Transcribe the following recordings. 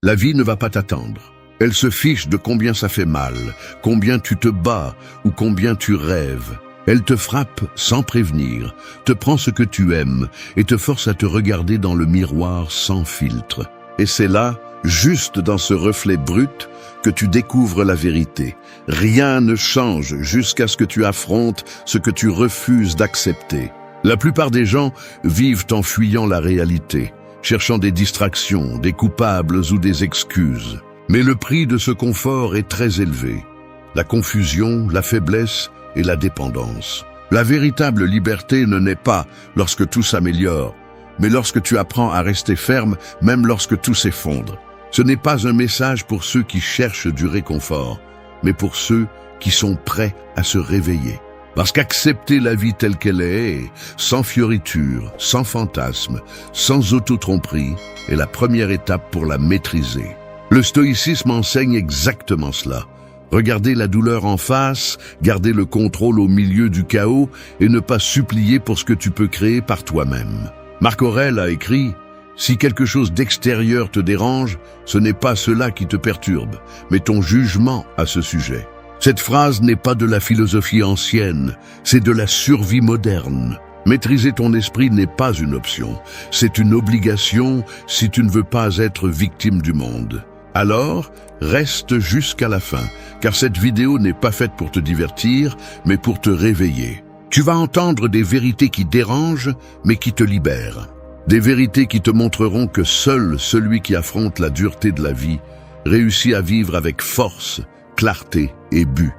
La vie ne va pas t'attendre. Elle se fiche de combien ça fait mal, combien tu te bats ou combien tu rêves. Elle te frappe sans prévenir, te prend ce que tu aimes et te force à te regarder dans le miroir sans filtre. Et c'est là, juste dans ce reflet brut, que tu découvres la vérité. Rien ne change jusqu'à ce que tu affrontes ce que tu refuses d'accepter. La plupart des gens vivent en fuyant la réalité, cherchant des distractions, des coupables ou des excuses. Mais le prix de ce confort est très élevé. La confusion, la faiblesse et la dépendance. La véritable liberté ne naît pas lorsque tout s'améliore, mais lorsque tu apprends à rester ferme, même lorsque tout s'effondre. Ce n'est pas un message pour ceux qui cherchent du réconfort, mais pour ceux qui sont prêts à se réveiller. Parce qu'accepter la vie telle qu'elle est, sans fioritures, sans fantasmes, sans auto-tromperie, est la première étape pour la maîtriser. Le stoïcisme enseigne exactement cela. Regarder la douleur en face, garder le contrôle au milieu du chaos et ne pas supplier pour ce que tu peux créer par toi-même. Marc Aurèle a écrit « Si quelque chose d'extérieur te dérange, ce n'est pas cela qui te perturbe, mais ton jugement à ce sujet. » Cette phrase n'est pas de la philosophie ancienne, c'est de la survie moderne. Maîtriser ton esprit n'est pas une option, c'est une obligation si tu ne veux pas être victime du monde. Alors, reste jusqu'à la fin, car cette vidéo n'est pas faite pour te divertir, mais pour te réveiller. Tu vas entendre des vérités qui dérangent, mais qui te libèrent. Des vérités qui te montreront que seul celui qui affronte la dureté de la vie réussit à vivre avec force, clarté et but.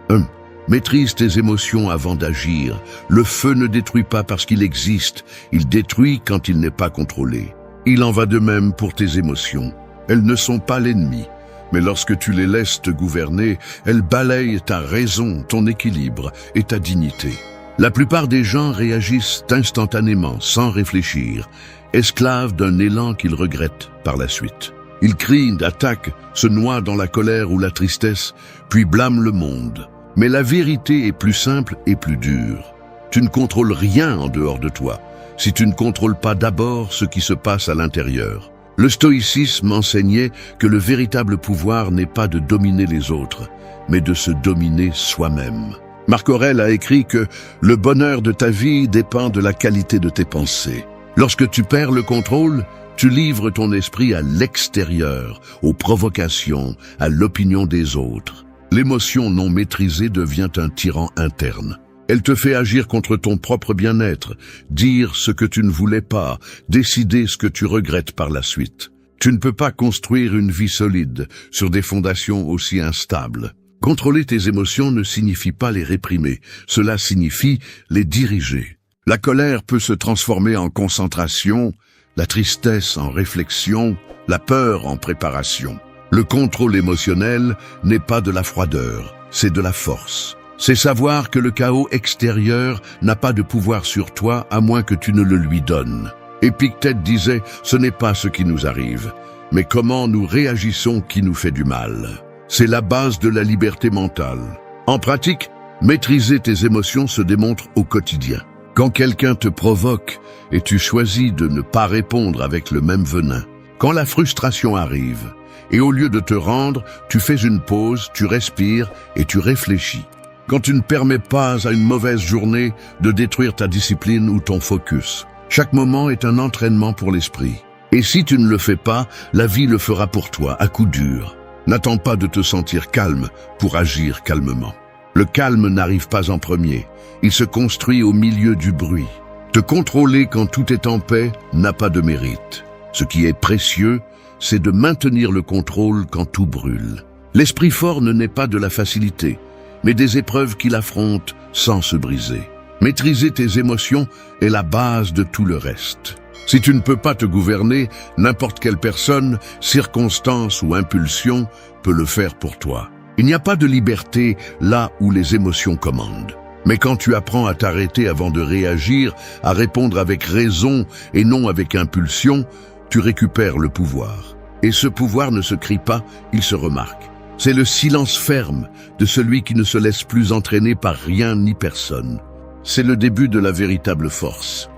1. Maîtrise tes émotions avant d'agir. Le feu ne détruit pas parce qu'il existe, il détruit quand il n'est pas contrôlé. Il en va de même pour tes émotions. Elles ne sont pas l'ennemi, mais lorsque tu les laisses te gouverner, elles balayent ta raison, ton équilibre et ta dignité. La plupart des gens réagissent instantanément, sans réfléchir, esclaves d'un élan qu'ils regrettent par la suite. Ils crient, attaquent, se noient dans la colère ou la tristesse, puis blâment le monde. Mais la vérité est plus simple et plus dure. Tu ne contrôles rien en dehors de toi, si tu ne contrôles pas d'abord ce qui se passe à l'intérieur. Le stoïcisme enseignait que le véritable pouvoir n'est pas de dominer les autres, mais de se dominer soi-même. Marc Aurèle a écrit que le bonheur de ta vie dépend de la qualité de tes pensées. Lorsque tu perds le contrôle, tu livres ton esprit à l'extérieur, aux provocations, à l'opinion des autres. L'émotion non maîtrisée devient un tyran interne. Elle te fait agir contre ton propre bien-être, dire ce que tu ne voulais pas, décider ce que tu regrettes par la suite. Tu ne peux pas construire une vie solide sur des fondations aussi instables. Contrôler tes émotions ne signifie pas les réprimer, cela signifie les diriger. La colère peut se transformer en concentration, la tristesse en réflexion, la peur en préparation. Le contrôle émotionnel n'est pas de la froideur, c'est de la force. C'est savoir que le chaos extérieur n'a pas de pouvoir sur toi à moins que tu ne le lui donnes. Épictète disait « Ce n'est pas ce qui nous arrive, mais comment nous réagissons qui nous fait du mal. » C'est la base de la liberté mentale. En pratique, maîtriser tes émotions se démontre au quotidien. Quand quelqu'un te provoque et tu choisis de ne pas répondre avec le même venin. Quand la frustration arrive, et au lieu de te rendre, tu fais une pause, tu respires et tu réfléchis. Quand tu ne permets pas à une mauvaise journée de détruire ta discipline ou ton focus. Chaque moment est un entraînement pour l'esprit. Et si tu ne le fais pas, la vie le fera pour toi, à coup dur. N'attends pas de te sentir calme pour agir calmement. Le calme n'arrive pas en premier, il se construit au milieu du bruit. Te contrôler quand tout est en paix n'a pas de mérite. Ce qui est précieux, c'est de maintenir le contrôle quand tout brûle. L'esprit fort ne naît pas de la facilité, mais des épreuves qu'il affronte sans se briser. Maîtriser tes émotions est la base de tout le reste. Si tu ne peux pas te gouverner, n'importe quelle personne, circonstance ou impulsion peut le faire pour toi. Il n'y a pas de liberté là où les émotions commandent. Mais quand tu apprends à t'arrêter avant de réagir, à répondre avec raison et non avec impulsion, tu récupères le pouvoir. Et ce pouvoir ne se crie pas, il se remarque. C'est le silence ferme de celui qui ne se laisse plus entraîner par rien ni personne. C'est le début de la véritable force.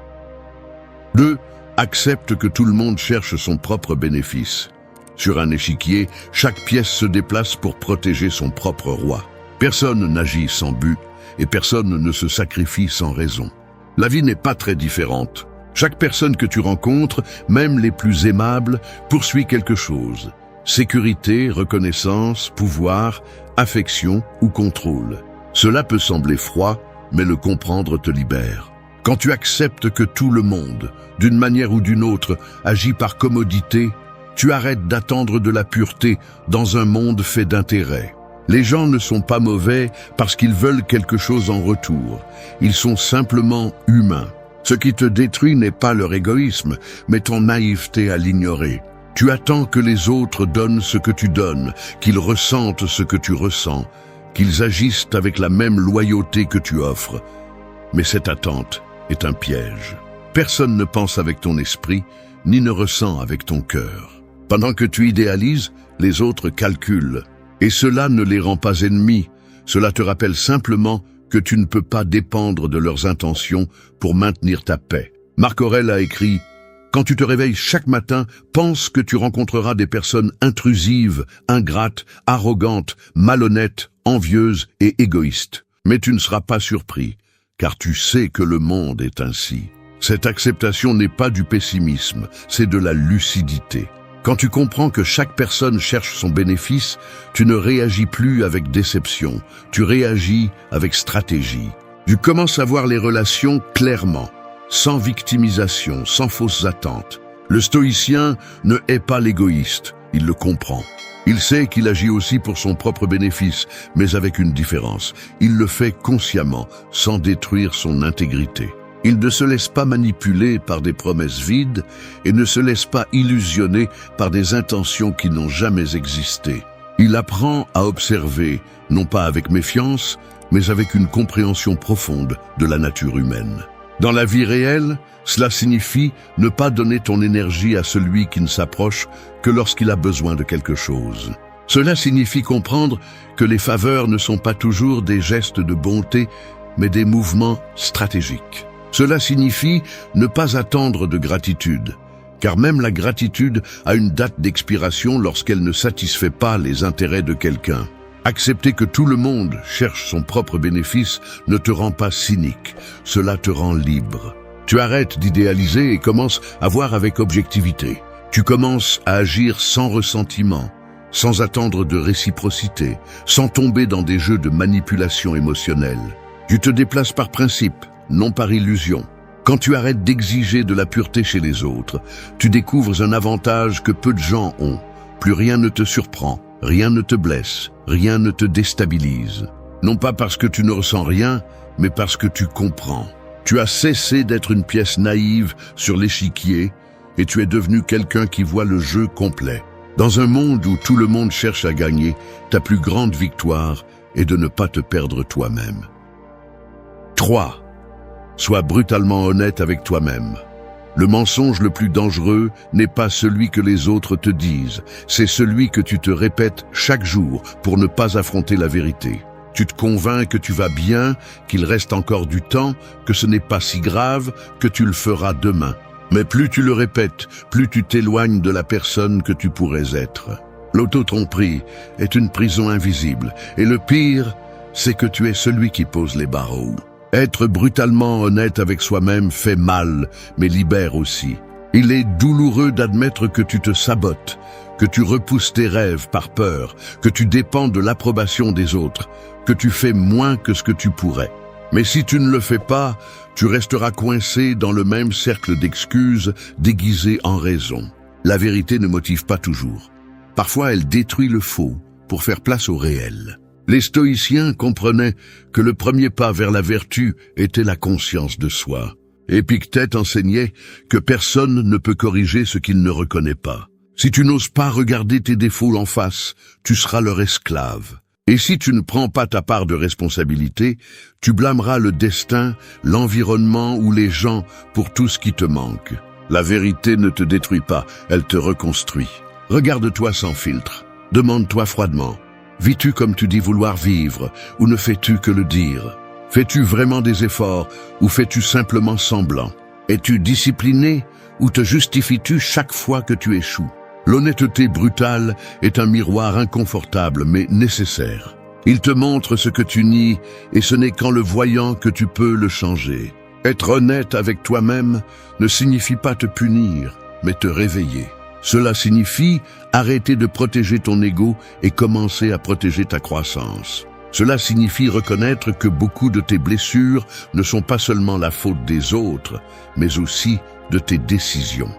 2. Accepte que tout le monde cherche son propre bénéfice. Sur un échiquier, chaque pièce se déplace pour protéger son propre roi. Personne n'agit sans but et personne ne se sacrifie sans raison. La vie n'est pas très différente. Chaque personne que tu rencontres, même les plus aimables, poursuit quelque chose. Sécurité, reconnaissance, pouvoir, affection ou contrôle. Cela peut sembler froid, mais le comprendre te libère. Quand tu acceptes que tout le monde, d'une manière ou d'une autre, agit par commodité, tu arrêtes d'attendre de la pureté dans un monde fait d'intérêts. Les gens ne sont pas mauvais parce qu'ils veulent quelque chose en retour. Ils sont simplement humains. Ce qui te détruit n'est pas leur égoïsme, mais ton naïveté à l'ignorer. Tu attends que les autres donnent ce que tu donnes, qu'ils ressentent ce que tu ressens, qu'ils agissent avec la même loyauté que tu offres. Mais cette attente est un piège. Personne ne pense avec ton esprit, ni ne ressent avec ton cœur. Pendant que tu idéalises, les autres calculent. Et cela ne les rend pas ennemis. Cela te rappelle simplement que tu ne peux pas dépendre de leurs intentions pour maintenir ta paix. Marc Aurèle a écrit « Quand tu te réveilles chaque matin, pense que tu rencontreras des personnes intrusives, ingrates, arrogantes, malhonnêtes, envieuses et égoïstes. Mais tu ne seras pas surpris, car tu sais que le monde est ainsi. » Cette acceptation n'est pas du pessimisme, c'est de la lucidité. Quand tu comprends que chaque personne cherche son bénéfice, tu ne réagis plus avec déception, tu réagis avec stratégie. Tu commences à voir les relations clairement, sans victimisation, sans fausses attentes. Le stoïcien ne hait pas l'égoïste, il le comprend. Il sait qu'il agit aussi pour son propre bénéfice, mais avec une différence. Il le fait consciemment, sans détruire son intégrité. Il ne se laisse pas manipuler par des promesses vides et ne se laisse pas illusionner par des intentions qui n'ont jamais existé. Il apprend à observer, non pas avec méfiance, mais avec une compréhension profonde de la nature humaine. Dans la vie réelle, cela signifie ne pas donner ton énergie à celui qui ne s'approche que lorsqu'il a besoin de quelque chose. Cela signifie comprendre que les faveurs ne sont pas toujours des gestes de bonté, mais des mouvements stratégiques. Cela signifie ne pas attendre de gratitude, car même la gratitude a une date d'expiration lorsqu'elle ne satisfait pas les intérêts de quelqu'un. Accepter que tout le monde cherche son propre bénéfice ne te rend pas cynique, cela te rend libre. Tu arrêtes d'idéaliser et commences à voir avec objectivité. Tu commences à agir sans ressentiment, sans attendre de réciprocité, sans tomber dans des jeux de manipulation émotionnelle. Tu te déplaces par principe, non par illusion. Quand tu arrêtes d'exiger de la pureté chez les autres, tu découvres un avantage que peu de gens ont. Plus rien ne te surprend, rien ne te blesse, rien ne te déstabilise. Non pas parce que tu ne ressens rien, mais parce que tu comprends. Tu as cessé d'être une pièce naïve sur l'échiquier et tu es devenu quelqu'un qui voit le jeu complet. Dans un monde où tout le monde cherche à gagner, ta plus grande victoire est de ne pas te perdre toi-même. 3. Sois brutalement honnête avec toi-même. Le mensonge le plus dangereux n'est pas celui que les autres te disent, c'est celui que tu te répètes chaque jour pour ne pas affronter la vérité. Tu te convaincs que tu vas bien, qu'il reste encore du temps, que ce n'est pas si grave, que tu le feras demain. Mais plus tu le répètes, plus tu t'éloignes de la personne que tu pourrais être. L'auto-tromperie est une prison invisible, et le pire, c'est que tu es celui qui pose les barreaux. Être brutalement honnête avec soi-même fait mal, mais libère aussi. Il est douloureux d'admettre que tu te sabotes, que tu repousses tes rêves par peur, que tu dépends de l'approbation des autres, que tu fais moins que ce que tu pourrais. Mais si tu ne le fais pas, tu resteras coincé dans le même cercle d'excuses déguisées en raison. La vérité ne motive pas toujours. Parfois, elle détruit le faux pour faire place au réel. Les stoïciens comprenaient que le premier pas vers la vertu était la conscience de soi. Épictète enseignait que personne ne peut corriger ce qu'il ne reconnaît pas. Si tu n'oses pas regarder tes défauts en face, tu seras leur esclave. Et si tu ne prends pas ta part de responsabilité, tu blâmeras le destin, l'environnement ou les gens pour tout ce qui te manque. La vérité ne te détruit pas, elle te reconstruit. Regarde-toi sans filtre. Demande-toi froidement. Vis-tu comme tu dis vouloir vivre, ou ne fais-tu que le dire? Fais-tu vraiment des efforts, ou fais-tu simplement semblant? Es-tu discipliné, ou te justifies-tu chaque fois que tu échoues? L'honnêteté brutale est un miroir inconfortable mais nécessaire. Il te montre ce que tu nies et ce n'est qu'en le voyant que tu peux le changer. Être honnête avec toi-même ne signifie pas te punir, mais te réveiller. Cela signifie arrêter de protéger ton ego et commencer à protéger ta croissance. Cela signifie reconnaître que beaucoup de tes blessures ne sont pas seulement la faute des autres, mais aussi de tes décisions.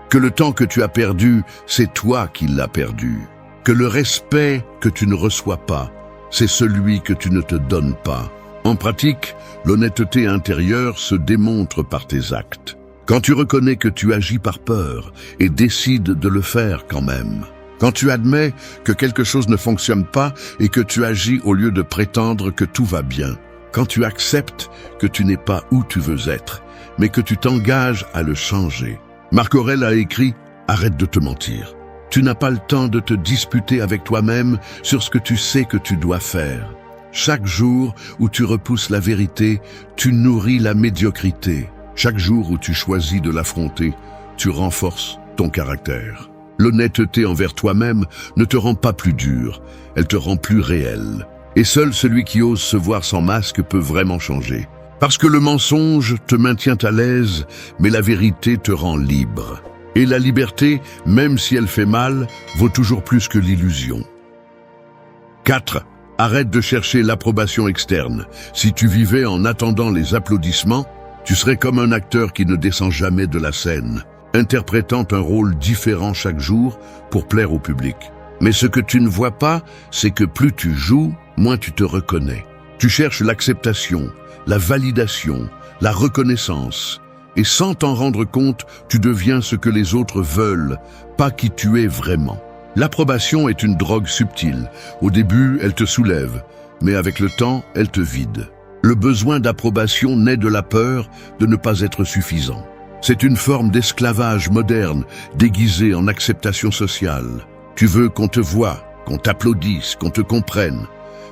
Que le temps que tu as perdu, c'est toi qui l'as perdu. Que le respect que tu ne reçois pas, c'est celui que tu ne te donnes pas. En pratique, l'honnêteté intérieure se démontre par tes actes. Quand tu reconnais que tu agis par peur et décides de le faire quand même. Quand tu admets que quelque chose ne fonctionne pas et que tu agis au lieu de prétendre que tout va bien. Quand tu acceptes que tu n'es pas où tu veux être, mais que tu t'engages à le changer. Marc Aurèle a écrit « Arrête de te mentir ». Tu n'as pas le temps de te disputer avec toi-même sur ce que tu sais que tu dois faire. Chaque jour où tu repousses la vérité, tu nourris la médiocrité. Chaque jour où tu choisis de l'affronter, tu renforces ton caractère. L'honnêteté envers toi-même ne te rend pas plus dur, elle te rend plus réel. Et seul celui qui ose se voir sans masque peut vraiment changer. Parce que le mensonge te maintient à l'aise, mais la vérité te rend libre. Et la liberté, même si elle fait mal, vaut toujours plus que l'illusion. 4. Arrête de chercher l'approbation externe. Si tu vivais en attendant les applaudissements, tu serais comme un acteur qui ne descend jamais de la scène, interprétant un rôle différent chaque jour pour plaire au public. Mais ce que tu ne vois pas, c'est que plus tu joues, moins tu te reconnais. Tu cherches l'acceptation, la validation, la reconnaissance. Et sans t'en rendre compte, tu deviens ce que les autres veulent, pas qui tu es vraiment. L'approbation est une drogue subtile. Au début, elle te soulève, mais avec le temps, elle te vide. Le besoin d'approbation naît de la peur de ne pas être suffisant. C'est une forme d'esclavage moderne, déguisée en acceptation sociale. Tu veux qu'on te voie, qu'on t'applaudisse, qu'on te comprenne.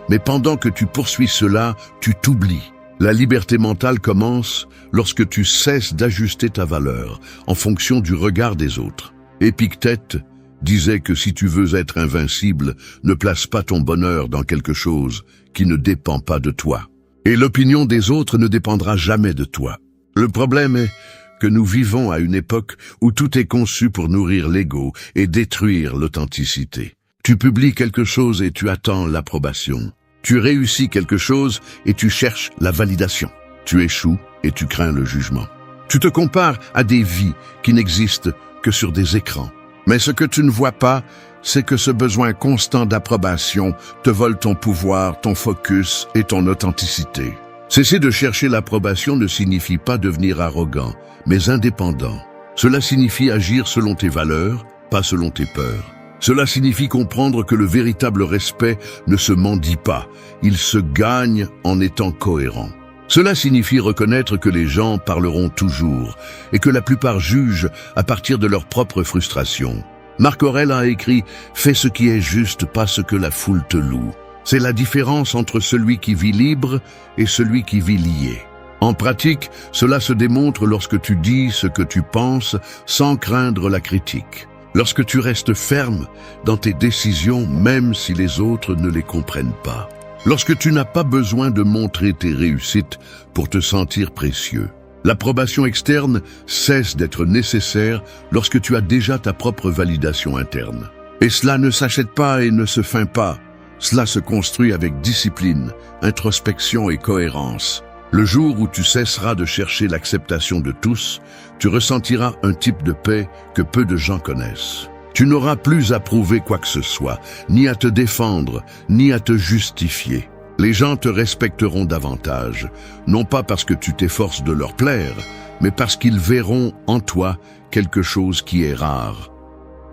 Mais pendant que tu poursuis cela, tu t'oublies. La liberté mentale commence lorsque tu cesses d'ajuster ta valeur en fonction du regard des autres. Épictète disait que si tu veux être invincible, ne place pas ton bonheur dans quelque chose qui ne dépend pas de toi. Et l'opinion des autres ne dépendra jamais de toi. Le problème est que nous vivons à une époque où tout est conçu pour nourrir l'ego et détruire l'authenticité. Tu publies quelque chose et tu attends l'approbation. Tu réussis quelque chose et tu cherches la validation. Tu échoues et tu crains le jugement. Tu te compares à des vies qui n'existent que sur des écrans. Mais ce que tu ne vois pas, c'est que ce besoin constant d'approbation te vole ton pouvoir, ton focus et ton authenticité. Cesser de chercher l'approbation ne signifie pas devenir arrogant, mais indépendant. Cela signifie agir selon tes valeurs, pas selon tes peurs. Cela signifie comprendre que le véritable respect ne se mendie pas, il se gagne en étant cohérent. Cela signifie reconnaître que les gens parleront toujours et que la plupart jugent à partir de leur propre frustration. Marc Aurèle a écrit « Fais ce qui est juste, pas ce que la foule te loue ». C'est la différence entre celui qui vit libre et celui qui vit lié. En pratique, cela se démontre lorsque tu dis ce que tu penses sans craindre la critique. Lorsque tu restes ferme dans tes décisions, même si les autres ne les comprennent pas. Lorsque tu n'as pas besoin de montrer tes réussites pour te sentir précieux. L'approbation externe cesse d'être nécessaire lorsque tu as déjà ta propre validation interne. Et cela ne s'achète pas et ne se feint pas. Cela se construit avec discipline, introspection et cohérence. Le jour où tu cesseras de chercher l'acceptation de tous, tu ressentiras un type de paix que peu de gens connaissent. Tu n'auras plus à prouver quoi que ce soit, ni à te défendre, ni à te justifier. Les gens te respecteront davantage, non pas parce que tu t'efforces de leur plaire, mais parce qu'ils verront en toi quelque chose qui est rare,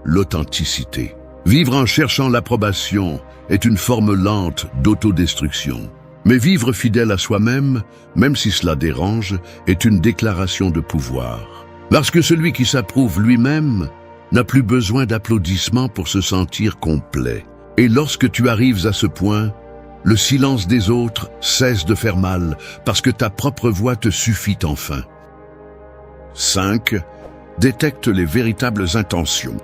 l'authenticité. Vivre en cherchant l'approbation est une forme lente d'autodestruction. Mais vivre fidèle à soi-même, même si cela dérange, est une déclaration de pouvoir. Parce que celui qui s'approuve lui-même n'a plus besoin d'applaudissements pour se sentir complet. Et lorsque tu arrives à ce point, le silence des autres cesse de faire mal parce que ta propre voix te suffit enfin. 5. Détecte les véritables intentions.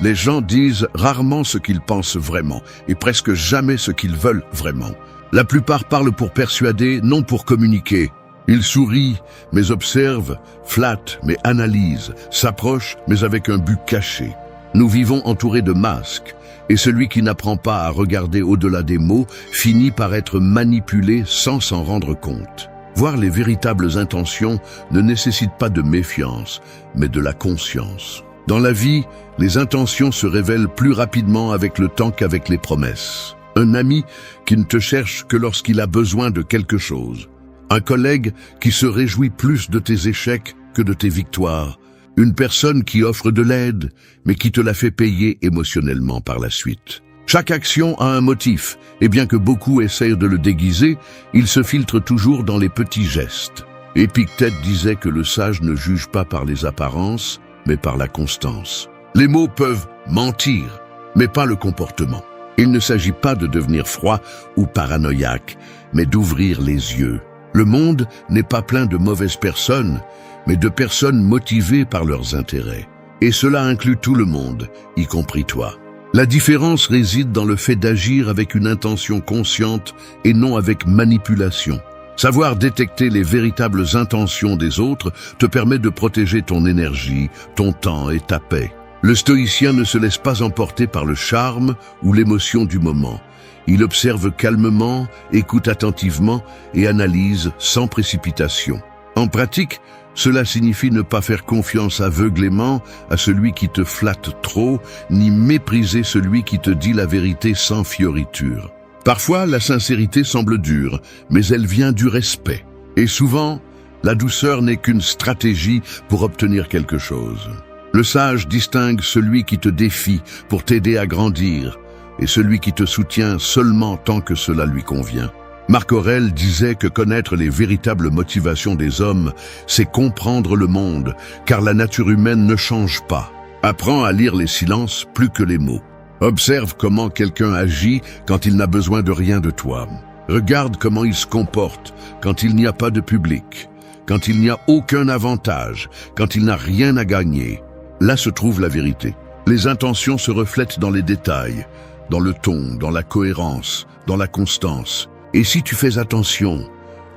Les gens disent rarement ce qu'ils pensent vraiment, et presque jamais ce qu'ils veulent vraiment. La plupart parlent pour persuader, non pour communiquer. Ils sourient, mais observent, flattent, mais analysent, s'approchent, mais avec un but caché. Nous vivons entourés de masques, et celui qui n'apprend pas à regarder au-delà des mots finit par être manipulé sans s'en rendre compte. Voir les véritables intentions ne nécessite pas de méfiance, mais de la conscience. Dans la vie, les intentions se révèlent plus rapidement avec le temps qu'avec les promesses. Un ami qui ne te cherche que lorsqu'il a besoin de quelque chose. Un collègue qui se réjouit plus de tes échecs que de tes victoires. Une personne qui offre de l'aide, mais qui te la fait payer émotionnellement par la suite. Chaque action a un motif, et bien que beaucoup essayent de le déguiser, il se filtre toujours dans les petits gestes. Épictète disait que le sage ne juge pas par les apparences, mais par la constance. Les mots peuvent mentir, mais pas le comportement. Il ne s'agit pas de devenir froid ou paranoïaque, mais d'ouvrir les yeux. Le monde n'est pas plein de mauvaises personnes, mais de personnes motivées par leurs intérêts. Et cela inclut tout le monde, y compris toi. La différence réside dans le fait d'agir avec une intention consciente et non avec manipulation. Savoir détecter les véritables intentions des autres te permet de protéger ton énergie, ton temps et ta paix. Le stoïcien ne se laisse pas emporter par le charme ou l'émotion du moment. Il observe calmement, écoute attentivement et analyse sans précipitation. En pratique, cela signifie ne pas faire confiance aveuglément à celui qui te flatte trop, ni mépriser celui qui te dit la vérité sans fioriture. Parfois, la sincérité semble dure, mais elle vient du respect. Et souvent, la douceur n'est qu'une stratégie pour obtenir quelque chose. Le sage distingue celui qui te défie pour t'aider à grandir, et celui qui te soutient seulement tant que cela lui convient. Marc Aurèle disait que connaître les véritables motivations des hommes, c'est comprendre le monde, car la nature humaine ne change pas. Apprends à lire les silences plus que les mots. Observe comment quelqu'un agit quand il n'a besoin de rien de toi. Regarde comment il se comporte quand il n'y a pas de public, quand il n'y a aucun avantage, quand il n'a rien à gagner. Là se trouve la vérité. Les intentions se reflètent dans les détails, dans le ton, dans la cohérence, dans la constance. Et si tu fais attention,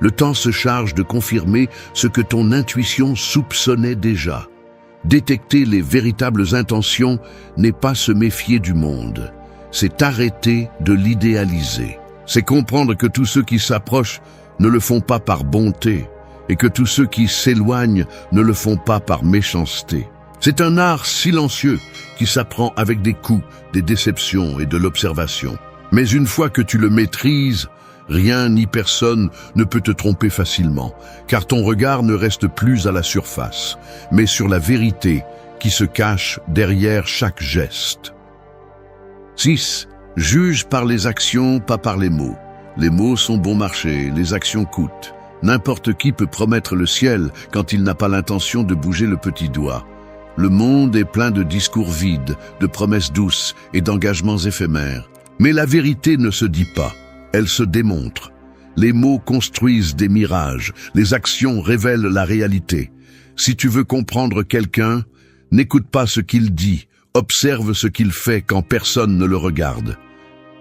le temps se charge de confirmer ce que ton intuition soupçonnait déjà. Détecter les véritables intentions n'est pas se méfier du monde, c'est arrêter de l'idéaliser. C'est comprendre que tous ceux qui s'approchent ne le font pas par bonté, et que tous ceux qui s'éloignent ne le font pas par méchanceté. C'est un art silencieux qui s'apprend avec des coups, des déceptions et de l'observation. Mais une fois que tu le maîtrises, rien ni personne ne peut te tromper facilement, car ton regard ne reste plus à la surface, mais sur la vérité qui se cache derrière chaque geste. 6. Juge par les actions, pas par les mots. Les mots sont bon marché, les actions coûtent. N'importe qui peut promettre le ciel quand il n'a pas l'intention de bouger le petit doigt. Le monde est plein de discours vides, de promesses douces et d'engagements éphémères. Mais la vérité ne se dit pas. Elle se démontre. Les mots construisent des mirages, les actions révèlent la réalité. Si tu veux comprendre quelqu'un, n'écoute pas ce qu'il dit, observe ce qu'il fait quand personne ne le regarde.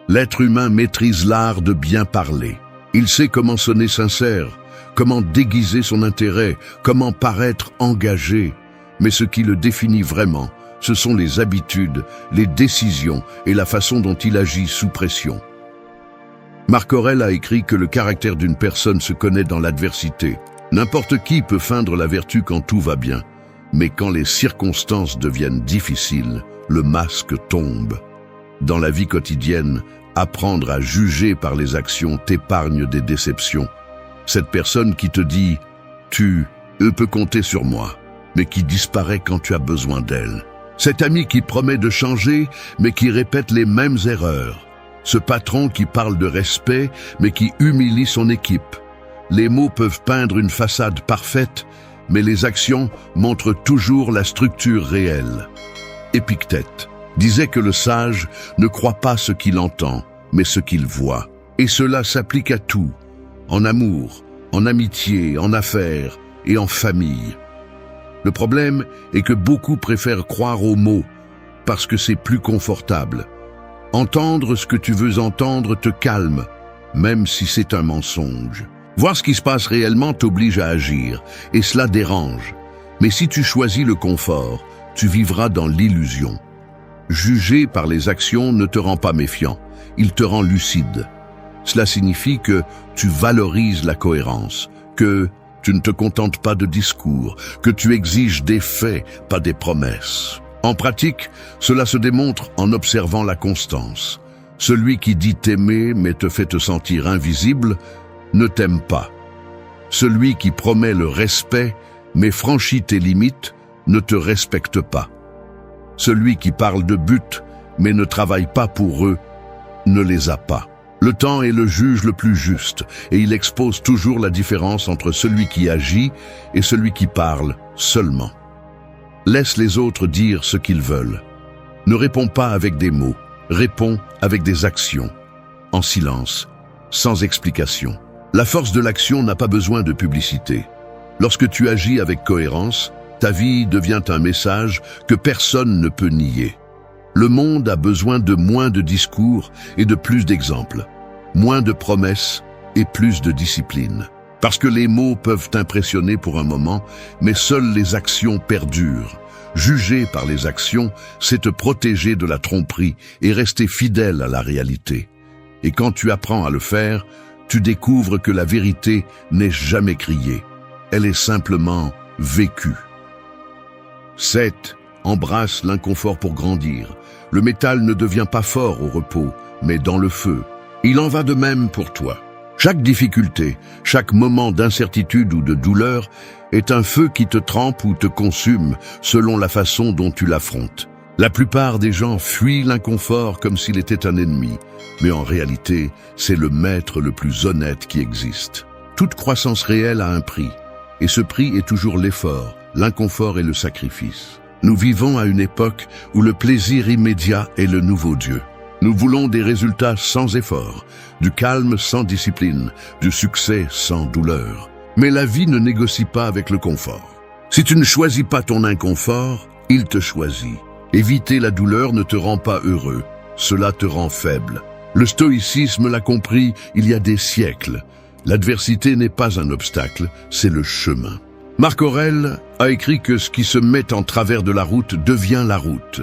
L'être humain maîtrise l'art de bien parler. Il sait comment sonner sincère, comment déguiser son intérêt, comment paraître engagé. Mais ce qui le définit vraiment, ce sont les habitudes, les décisions et la façon dont il agit sous pression. Marc Aurèle a écrit que le caractère d'une personne se connaît dans l'adversité. N'importe qui peut feindre la vertu quand tout va bien, mais quand les circonstances deviennent difficiles, le masque tombe. Dans la vie quotidienne, apprendre à juger par les actions t'épargne des déceptions. Cette personne qui te dit « tu peux compter sur moi », mais qui disparaît quand tu as besoin d'elle. Cet ami qui promet de changer, mais qui répète les mêmes erreurs. Ce patron qui parle de respect, mais qui humilie son équipe. Les mots peuvent peindre une façade parfaite, mais les actions montrent toujours la structure réelle. Épictète disait que le sage ne croit pas ce qu'il entend, mais ce qu'il voit. Et cela s'applique à tout, en amour, en amitié, en affaires et en famille. Le problème est que beaucoup préfèrent croire aux mots, parce que c'est plus confortable. Entendre ce que tu veux entendre te calme, même si c'est un mensonge. Voir ce qui se passe réellement t'oblige à agir, et cela dérange. Mais si tu choisis le confort, tu vivras dans l'illusion. Juger par les actions ne te rend pas méfiant, il te rend lucide. Cela signifie que tu valorises la cohérence, que tu ne te contentes pas de discours, que tu exiges des faits, pas des promesses. En pratique, cela se démontre en observant la constance. Celui qui dit t'aimer mais te fait te sentir invisible ne t'aime pas. Celui qui promet le respect mais franchit tes limites ne te respecte pas. Celui qui parle de but mais ne travaille pas pour eux ne les a pas. Le temps est le juge le plus juste et il expose toujours la différence entre celui qui agit et celui qui parle seulement. Laisse les autres dire ce qu'ils veulent. Ne réponds pas avec des mots, réponds avec des actions, en silence, sans explication. La force de l'action n'a pas besoin de publicité. Lorsque tu agis avec cohérence, ta vie devient un message que personne ne peut nier. Le monde a besoin de moins de discours et de plus d'exemples, moins de promesses et plus de discipline. Parce que les mots peuvent impressionner pour un moment, mais seules les actions perdurent. Juger par les actions, c'est te protéger de la tromperie et rester fidèle à la réalité. Et quand tu apprends à le faire, tu découvres que la vérité n'est jamais criée. Elle est simplement vécue. 7. Embrasse l'inconfort pour grandir. Le métal ne devient pas fort au repos, mais dans le feu. Il en va de même pour toi. Chaque difficulté, chaque moment d'incertitude ou de douleur est un feu qui te trempe ou te consume selon la façon dont tu l'affrontes. La plupart des gens fuient l'inconfort comme s'il était un ennemi, mais en réalité, c'est le maître le plus honnête qui existe. Toute croissance réelle a un prix, et ce prix est toujours l'effort, l'inconfort et le sacrifice. Nous vivons à une époque où le plaisir immédiat est le nouveau Dieu. Nous voulons des résultats sans effort, du calme sans discipline, du succès sans douleur. Mais la vie ne négocie pas avec le confort. Si tu ne choisis pas ton inconfort, il te choisit. Éviter la douleur ne te rend pas heureux, cela te rend faible. Le stoïcisme l'a compris il y a des siècles. L'adversité n'est pas un obstacle, c'est le chemin. Marc Aurèle a écrit que ce qui se met en travers de la route devient la route.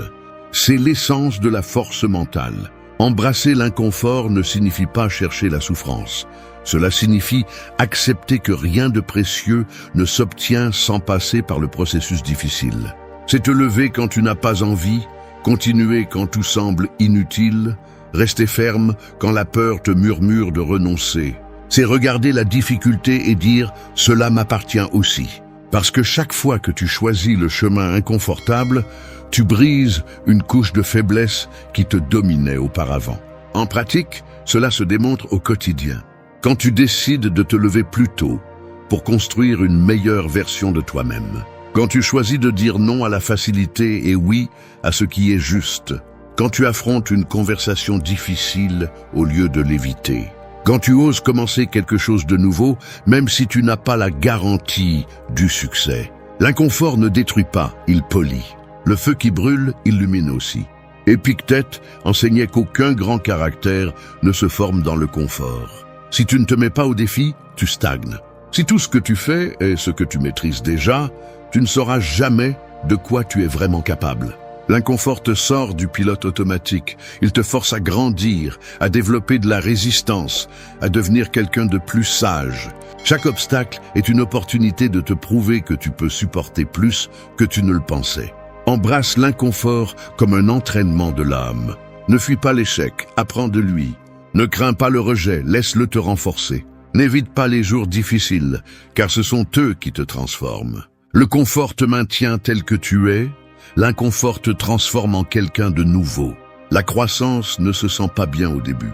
C'est l'essence de la force mentale. Embrasser l'inconfort ne signifie pas chercher la souffrance. Cela signifie accepter que rien de précieux ne s'obtient sans passer par le processus difficile. C'est te lever quand tu n'as pas envie, continuer quand tout semble inutile, rester ferme quand la peur te murmure de renoncer. C'est regarder la difficulté et dire « cela m'appartient aussi ». Parce que chaque fois que tu choisis le chemin inconfortable, tu brises une couche de faiblesse qui te dominait auparavant. En pratique, cela se démontre au quotidien. Quand tu décides de te lever plus tôt pour construire une meilleure version de toi-même. Quand tu choisis de dire non à la facilité et oui à ce qui est juste. Quand tu affrontes une conversation difficile au lieu de l'éviter. Quand tu oses commencer quelque chose de nouveau, même si tu n'as pas la garantie du succès. L'inconfort ne détruit pas, il polit. Le feu qui brûle illumine aussi. Épictète enseignait qu'aucun grand caractère ne se forme dans le confort. Si tu ne te mets pas au défi, tu stagnes. Si tout ce que tu fais est ce que tu maîtrises déjà, tu ne sauras jamais de quoi tu es vraiment capable. L'inconfort te sort du pilote automatique. Il te force à grandir, à développer de la résistance, à devenir quelqu'un de plus sage. Chaque obstacle est une opportunité de te prouver que tu peux supporter plus que tu ne le pensais. Embrasse l'inconfort comme un entraînement de l'âme. Ne fuis pas l'échec, apprends de lui. Ne crains pas le rejet, laisse-le te renforcer. N'évite pas les jours difficiles, car ce sont eux qui te transforment. Le confort te maintient tel que tu es, l'inconfort te transforme en quelqu'un de nouveau. La croissance ne se sent pas bien au début,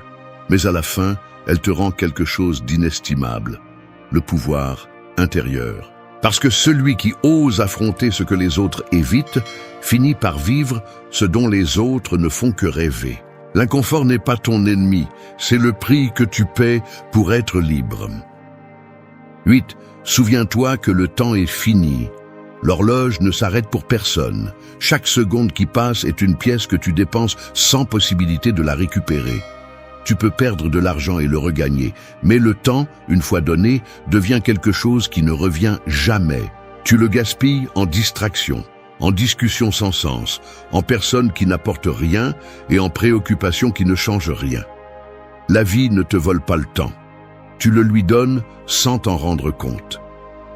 mais à la fin, elle te rend quelque chose d'inestimable, le pouvoir intérieur. Parce que celui qui ose affronter ce que les autres évitent, finit par vivre ce dont les autres ne font que rêver. L'inconfort n'est pas ton ennemi, c'est le prix que tu paies pour être libre. 8. Souviens-toi que le temps est fini, L'horloge ne s'arrête pour personne. Chaque seconde qui passe est une pièce que tu dépenses sans possibilité de la récupérer. Tu peux perdre de l'argent et le regagner, mais le temps, une fois donné, devient quelque chose qui ne revient jamais. Tu le gaspilles en distraction, en discussion sans sens, en personnes qui n'apportent rien et en préoccupations qui ne changent rien. La vie ne te vole pas le temps. Tu le lui donnes sans t'en rendre compte.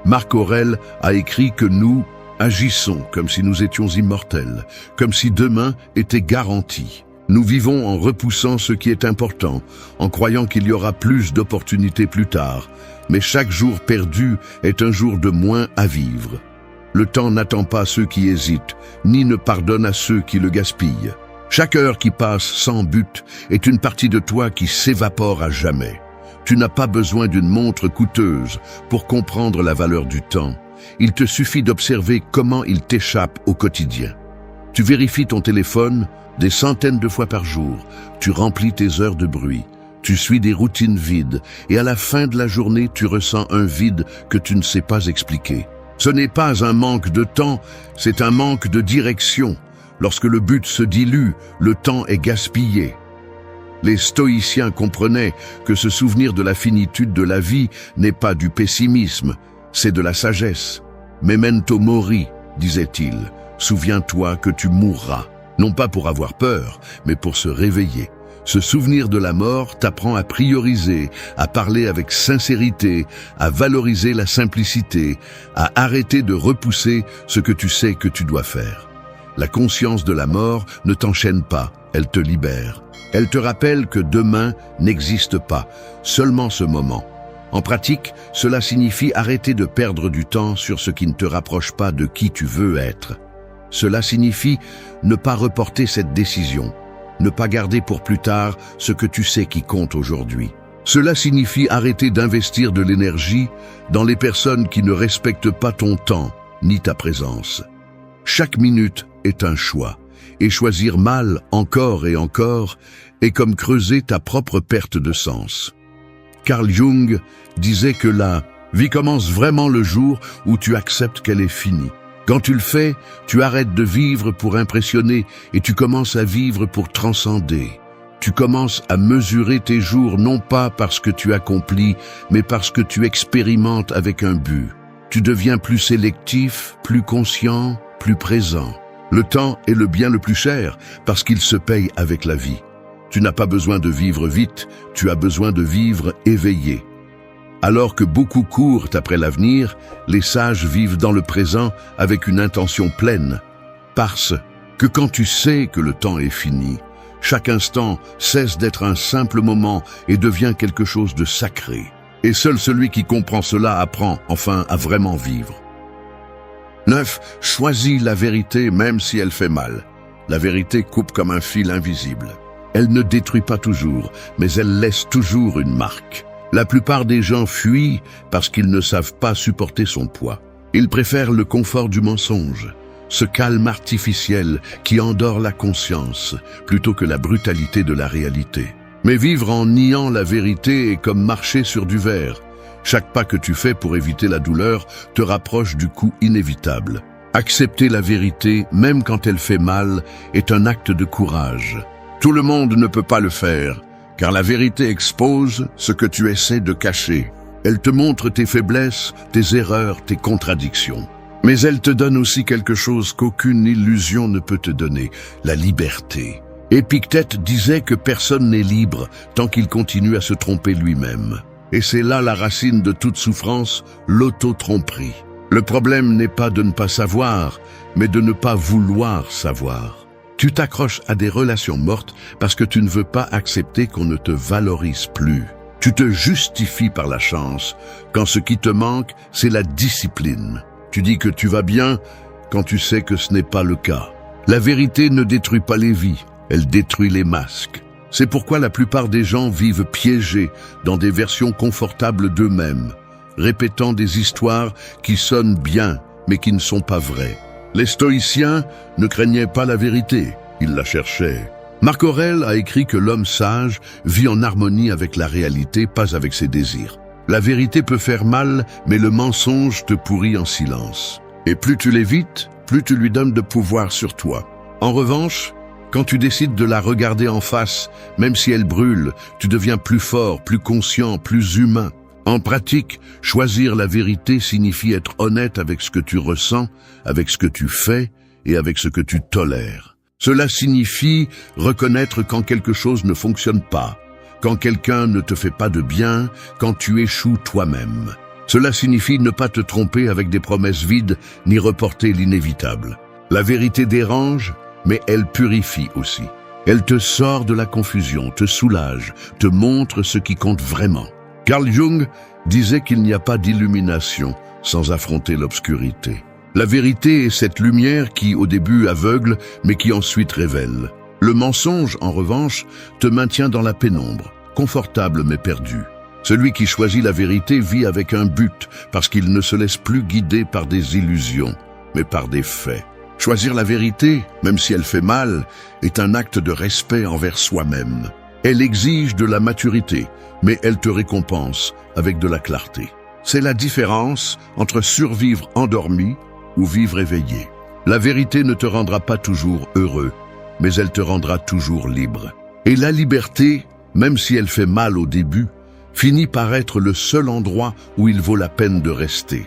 Marc Aurèle a écrit que nous agissons comme si nous étions immortels, comme si demain était garanti. Nous vivons en repoussant ce qui est important, en croyant qu'il y aura plus d'opportunités plus tard. Mais chaque jour perdu est un jour de moins à vivre. Le temps n'attend pas ceux qui hésitent, ni ne pardonne à ceux qui le gaspillent. Chaque heure qui passe sans but est une partie de toi qui s'évapore à jamais. Tu n'as pas besoin d'une montre coûteuse pour comprendre la valeur du temps. Il te suffit d'observer comment il t'échappe au quotidien. Tu vérifies ton téléphone des centaines de fois par jour. Tu remplis tes heures de bruit. Tu suis des routines vides. Et à la fin de la journée, tu ressens un vide que tu ne sais pas expliquer. Ce n'est pas un manque de temps, c'est un manque de direction. Lorsque le but se dilue, le temps est gaspillé. Les stoïciens comprenaient que se souvenir de la finitude de la vie n'est pas du pessimisme, c'est de la sagesse. Memento mori, disait-il, souviens-toi que tu mourras. Non pas pour avoir peur, mais pour se réveiller. Se souvenir de la mort t'apprend à prioriser, à parler avec sincérité, à valoriser la simplicité, à arrêter de repousser ce que tu sais que tu dois faire. La conscience de la mort ne t'enchaîne pas, elle te libère. Elle te rappelle que demain n'existe pas, seulement ce moment. En pratique, cela signifie arrêter de perdre du temps sur ce qui ne te rapproche pas de qui tu veux être. Cela signifie ne pas reporter cette décision, ne pas garder pour plus tard ce que tu sais qui compte aujourd'hui. Cela signifie arrêter d'investir de l'énergie dans les personnes qui ne respectent pas ton temps ni ta présence. Chaque minute est un choix, et choisir mal encore et encore est comme creuser ta propre perte de sens. Carl Jung disait que la vie commence vraiment le jour où tu acceptes qu'elle est finie. Quand tu le fais, tu arrêtes de vivre pour impressionner et tu commences à vivre pour transcender. Tu commences à mesurer tes jours non pas parce que tu accomplis, mais parce que tu expérimentes avec un but. Tu deviens plus sélectif, plus conscient, plus présent. Le temps est le bien le plus cher parce qu'il se paye avec la vie. Tu n'as pas besoin de vivre vite, tu as besoin de vivre éveillé. Alors que beaucoup courent après l'avenir, les sages vivent dans le présent avec une intention pleine. Parce que quand tu sais que le temps est fini, chaque instant cesse d'être un simple moment et devient quelque chose de sacré. Et seul celui qui comprend cela apprend enfin à vraiment vivre. 9. Choisis la vérité même si elle fait mal. La vérité coupe comme un fil invisible. Elle ne détruit pas toujours, mais elle laisse toujours une marque. La plupart des gens fuient parce qu'ils ne savent pas supporter son poids. Ils préfèrent le confort du mensonge, ce calme artificiel qui endort la conscience, plutôt que la brutalité de la réalité. Mais vivre en niant la vérité est comme marcher sur du verre. Chaque pas que tu fais pour éviter la douleur te rapproche du coup inévitable. Accepter la vérité, même quand elle fait mal, est un acte de courage. Tout le monde ne peut pas le faire, car la vérité expose ce que tu essaies de cacher. Elle te montre tes faiblesses, tes erreurs, tes contradictions. Mais elle te donne aussi quelque chose qu'aucune illusion ne peut te donner, la liberté. Épictète disait que personne n'est libre tant qu'il continue à se tromper lui-même. Et c'est là la racine de toute souffrance, l'auto-tromperie. Le problème n'est pas de ne pas savoir, mais de ne pas vouloir savoir. Tu t'accroches à des relations mortes parce que tu ne veux pas accepter qu'on ne te valorise plus. Tu te justifies par la chance, quand ce qui te manque, c'est la discipline. Tu dis que tu vas bien quand tu sais que ce n'est pas le cas. La vérité ne détruit pas les vies, elle détruit les masques. C'est pourquoi la plupart des gens vivent piégés dans des versions confortables d'eux-mêmes, répétant des histoires qui sonnent bien, mais qui ne sont pas vraies. Les stoïciens ne craignaient pas la vérité, ils la cherchaient. Marc Aurèle a écrit que l'homme sage vit en harmonie avec la réalité, pas avec ses désirs. La vérité peut faire mal, mais le mensonge te pourrit en silence. Et plus tu l'évites, plus tu lui donnes de pouvoir sur toi. En revanche, quand tu décides de la regarder en face, même si elle brûle, tu deviens plus fort, plus conscient, plus humain. En pratique, choisir la vérité signifie être honnête avec ce que tu ressens, avec ce que tu fais et avec ce que tu tolères. Cela signifie reconnaître quand quelque chose ne fonctionne pas, quand quelqu'un ne te fait pas de bien, quand tu échoues toi-même. Cela signifie ne pas te tromper avec des promesses vides ni reporter l'inévitable. La vérité dérange, mais elle purifie aussi. Elle te sort de la confusion, te soulage, te montre ce qui compte vraiment. Carl Jung disait qu'il n'y a pas d'illumination sans affronter l'obscurité. La vérité est cette lumière qui, au début, aveugle, mais qui ensuite révèle. Le mensonge, en revanche, te maintient dans la pénombre, confortable mais perdu. Celui qui choisit la vérité vit avec un but, parce qu'il ne se laisse plus guider par des illusions, mais par des faits. Choisir la vérité, même si elle fait mal, est un acte de respect envers soi-même. Elle exige de la maturité, mais elle te récompense avec de la clarté. C'est la différence entre survivre endormi ou vivre éveillé. La vérité ne te rendra pas toujours heureux, mais elle te rendra toujours libre. Et la liberté, même si elle fait mal au début, finit par être le seul endroit où il vaut la peine de rester.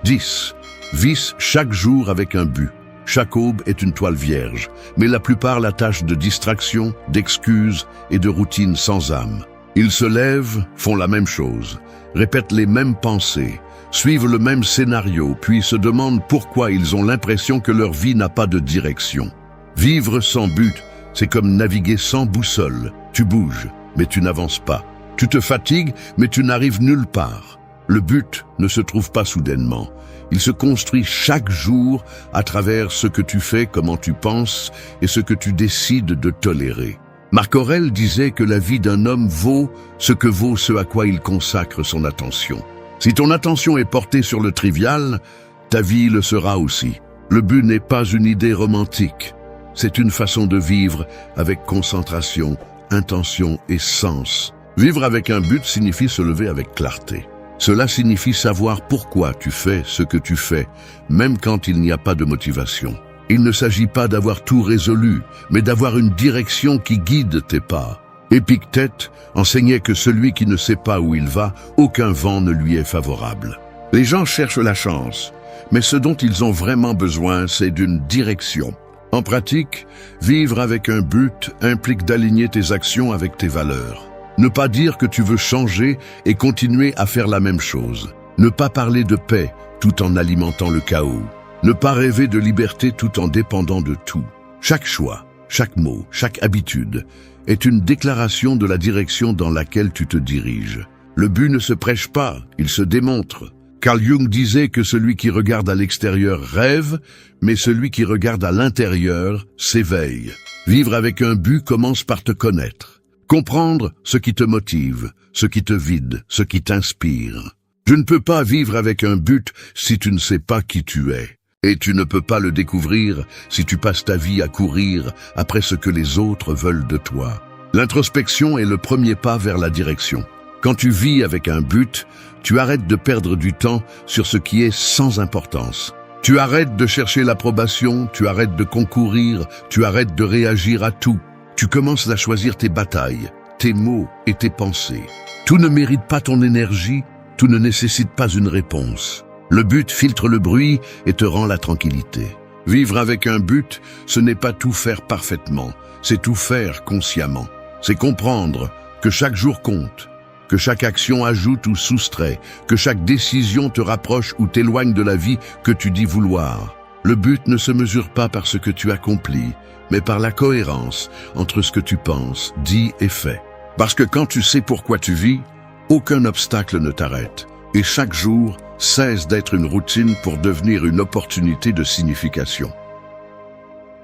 10. Visse chaque jour avec un but. Chaque aube est une toile vierge, mais la plupart la tâchent de distraction, d'excuses et de routines sans âme. Ils se lèvent, font la même chose, répètent les mêmes pensées, suivent le même scénario, puis se demandent pourquoi ils ont l'impression que leur vie n'a pas de direction. Vivre sans but, c'est comme naviguer sans boussole. Tu bouges, mais tu n'avances pas. Tu te fatigues, mais tu n'arrives nulle part. Le but ne se trouve pas soudainement. Il se construit chaque jour à travers ce que tu fais, comment tu penses et ce que tu décides de tolérer. Marc Aurèle disait que la vie d'un homme vaut ce que vaut ce à quoi il consacre son attention. Si ton attention est portée sur le trivial, ta vie le sera aussi. Le but n'est pas une idée romantique. C'est une façon de vivre avec concentration, intention et sens. Vivre avec un but signifie se lever avec clarté. Cela signifie savoir pourquoi tu fais ce que tu fais, même quand il n'y a pas de motivation. Il ne s'agit pas d'avoir tout résolu, mais d'avoir une direction qui guide tes pas. Épictète enseignait que celui qui ne sait pas où il va, aucun vent ne lui est favorable. Les gens cherchent la chance, mais ce dont ils ont vraiment besoin, c'est d'une direction. En pratique, vivre avec un but implique d'aligner tes actions avec tes valeurs. Ne pas dire que tu veux changer et continuer à faire la même chose. Ne pas parler de paix tout en alimentant le chaos. Ne pas rêver de liberté tout en dépendant de tout. Chaque choix, chaque mot, chaque habitude est une déclaration de la direction dans laquelle tu te diriges. Le but ne se prêche pas, il se démontre. Carl Jung disait que celui qui regarde à l'extérieur rêve, mais celui qui regarde à l'intérieur s'éveille. Vivre avec un but commence par te connaître. Comprendre ce qui te motive, ce qui te vide, ce qui t'inspire. Je ne peux pas vivre avec un but si tu ne sais pas qui tu es. Et tu ne peux pas le découvrir si tu passes ta vie à courir après ce que les autres veulent de toi. L'introspection est le premier pas vers la direction. Quand tu vis avec un but, tu arrêtes de perdre du temps sur ce qui est sans importance. Tu arrêtes de chercher l'approbation, tu arrêtes de concourir, tu arrêtes de réagir à tout. Tu commences à choisir tes batailles, tes mots et tes pensées. Tout ne mérite pas ton énergie, tout ne nécessite pas une réponse. Le but filtre le bruit et te rend la tranquillité. Vivre avec un but, ce n'est pas tout faire parfaitement, c'est tout faire consciemment. C'est comprendre que chaque jour compte, que chaque action ajoute ou soustrait, que chaque décision te rapproche ou t'éloigne de la vie que tu dis vouloir. Le but ne se mesure pas par ce que tu accomplis, mais par la cohérence entre ce que tu penses, dis et fais. Parce que quand tu sais pourquoi tu vis, aucun obstacle ne t'arrête. Et chaque jour cesse d'être une routine pour devenir une opportunité de signification.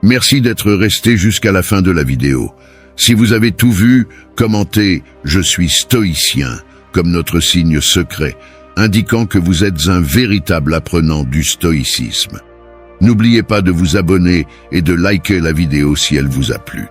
Merci d'être resté jusqu'à la fin de la vidéo. Si vous avez tout vu, commentez « Je suis stoïcien » comme notre signe secret, indiquant que vous êtes un véritable apprenant du stoïcisme. N'oubliez pas de vous abonner et de liker la vidéo si elle vous a plu.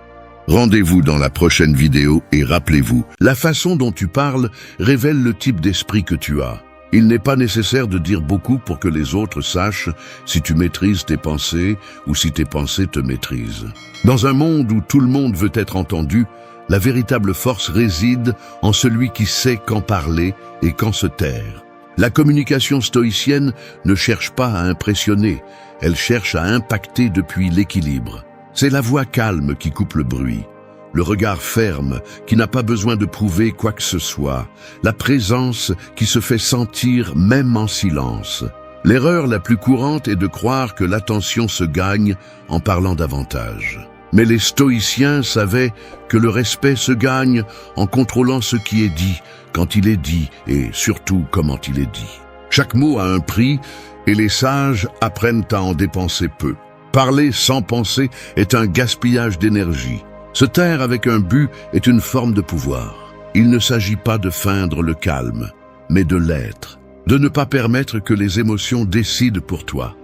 Rendez-vous dans la prochaine vidéo et rappelez-vous, la façon dont tu parles révèle le type d'esprit que tu as. Il n'est pas nécessaire de dire beaucoup pour que les autres sachent si tu maîtrises tes pensées ou si tes pensées te maîtrisent. Dans un monde où tout le monde veut être entendu, la véritable force réside en celui qui sait quand parler et quand se taire. La communication stoïcienne ne cherche pas à impressionner, elle cherche à impacter depuis l'équilibre. C'est la voix calme qui coupe le bruit, le regard ferme qui n'a pas besoin de prouver quoi que ce soit, la présence qui se fait sentir même en silence. L'erreur la plus courante est de croire que l'attention se gagne en parlant davantage. Mais les stoïciens savaient que le respect se gagne en contrôlant ce qui est dit, quand il est dit et surtout comment il est dit. Chaque mot a un prix et les sages apprennent à en dépenser peu. Parler sans penser est un gaspillage d'énergie. Se taire avec un but est une forme de pouvoir. Il ne s'agit pas de feindre le calme, mais de l'être. De ne pas permettre que les émotions décident pour toi.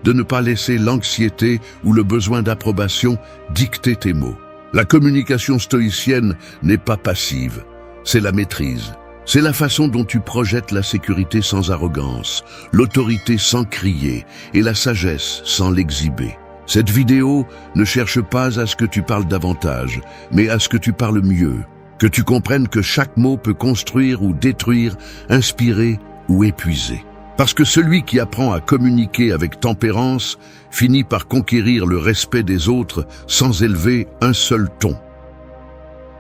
De ne pas laisser l'anxiété ou le besoin d'approbation dicter tes mots. La communication stoïcienne n'est pas passive, c'est la maîtrise. C'est la façon dont tu projettes la sécurité sans arrogance, l'autorité sans crier et la sagesse sans l'exhiber. Cette vidéo ne cherche pas à ce que tu parles davantage, mais à ce que tu parles mieux. Que tu comprennes que chaque mot peut construire ou détruire, inspirer ou épuiser. Parce que celui qui apprend à communiquer avec tempérance finit par conquérir le respect des autres sans élever un seul ton.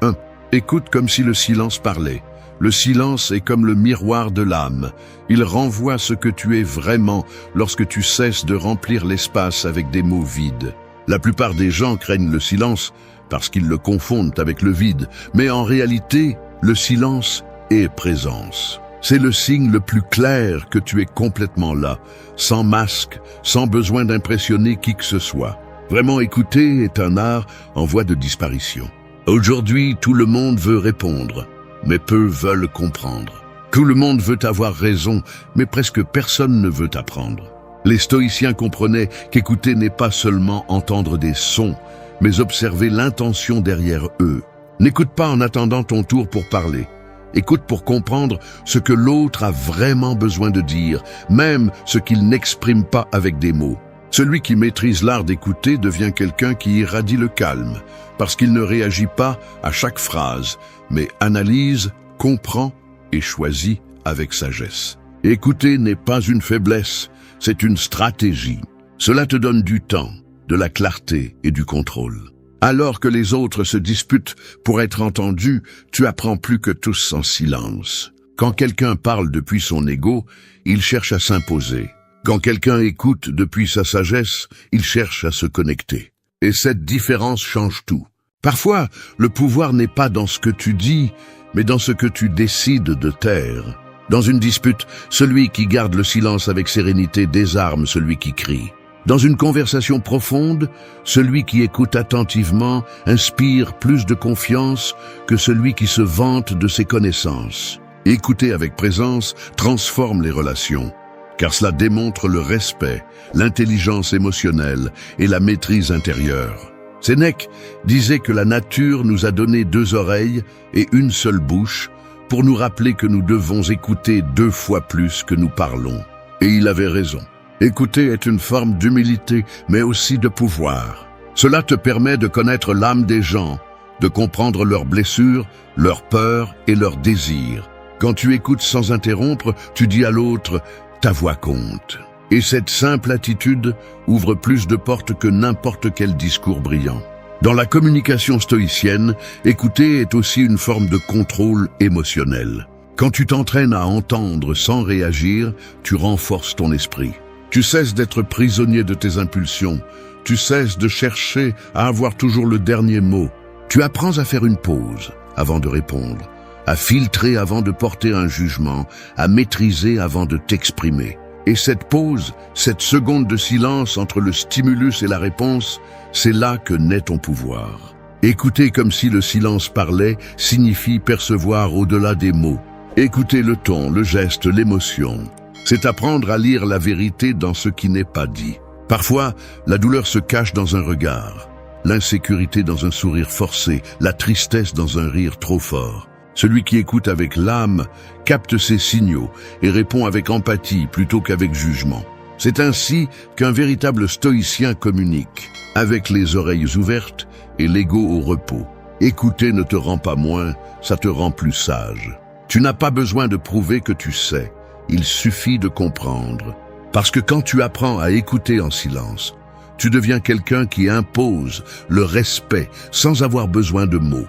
1. Écoute comme si le silence parlait. Le silence est comme le miroir de l'âme. Il renvoie ce que tu es vraiment lorsque tu cesses de remplir l'espace avec des mots vides. La plupart des gens craignent le silence parce qu'ils le confondent avec le vide, mais en réalité, le silence est présence. C'est le signe le plus clair que tu es complètement là, sans masque, sans besoin d'impressionner qui que ce soit. Vraiment écouter est un art en voie de disparition. Aujourd'hui, tout le monde veut répondre, mais peu veulent comprendre. Tout le monde veut avoir raison, mais presque personne ne veut apprendre. Les stoïciens comprenaient qu'écouter n'est pas seulement entendre des sons, mais observer l'intention derrière eux. N'écoute pas en attendant ton tour pour parler. Écoute pour comprendre ce que l'autre a vraiment besoin de dire, même ce qu'il n'exprime pas avec des mots. Celui qui maîtrise l'art d'écouter devient quelqu'un qui irradie le calme, parce qu'il ne réagit pas à chaque phrase, mais analyse, comprend et choisit avec sagesse. Écouter n'est pas une faiblesse, c'est une stratégie. Cela te donne du temps, de la clarté et du contrôle. Alors que les autres se disputent pour être entendus, tu apprends plus que tous en silence. Quand quelqu'un parle depuis son ego, il cherche à s'imposer. Quand quelqu'un écoute depuis sa sagesse, il cherche à se connecter. Et cette différence change tout. Parfois, le pouvoir n'est pas dans ce que tu dis, mais dans ce que tu décides de taire. Dans une dispute, celui qui garde le silence avec sérénité désarme celui qui crie. Dans une conversation profonde, celui qui écoute attentivement inspire plus de confiance que celui qui se vante de ses connaissances. Écouter avec présence transforme les relations, car cela démontre le respect, l'intelligence émotionnelle et la maîtrise intérieure. Sénèque disait que la nature nous a donné 2 oreilles et une seule bouche pour nous rappeler que nous devons écouter 2 fois plus que nous parlons. Et il avait raison. Écouter est une forme d'humilité, mais aussi de pouvoir. Cela te permet de connaître l'âme des gens, de comprendre leurs blessures, leurs peurs et leurs désirs. Quand tu écoutes sans interrompre, tu dis à l'autre « ta voix compte ». Et cette simple attitude ouvre plus de portes que n'importe quel discours brillant. Dans la communication stoïcienne, écouter est aussi une forme de contrôle émotionnel. Quand tu t'entraînes à entendre sans réagir, tu renforces ton esprit. Tu cesses d'être prisonnier de tes impulsions. Tu cesses de chercher à avoir toujours le dernier mot. Tu apprends à faire une pause avant de répondre, à filtrer avant de porter un jugement, à maîtriser avant de t'exprimer. Et cette pause, cette seconde de silence entre le stimulus et la réponse, c'est là que naît ton pouvoir. Écouter comme si le silence parlait signifie percevoir au-delà des mots. Écouter le ton, le geste, l'émotion. C'est apprendre à lire la vérité dans ce qui n'est pas dit. Parfois, la douleur se cache dans un regard, l'insécurité dans un sourire forcé, la tristesse dans un rire trop fort. Celui qui écoute avec l'âme capte ses signaux et répond avec empathie plutôt qu'avec jugement. C'est ainsi qu'un véritable stoïcien communique, avec les oreilles ouvertes et l'ego au repos. Écouter ne te rend pas moins, ça te rend plus sage. Tu n'as pas besoin de prouver que tu sais, il suffit de comprendre. Parce que quand tu apprends à écouter en silence, tu deviens quelqu'un qui impose le respect sans avoir besoin de mots.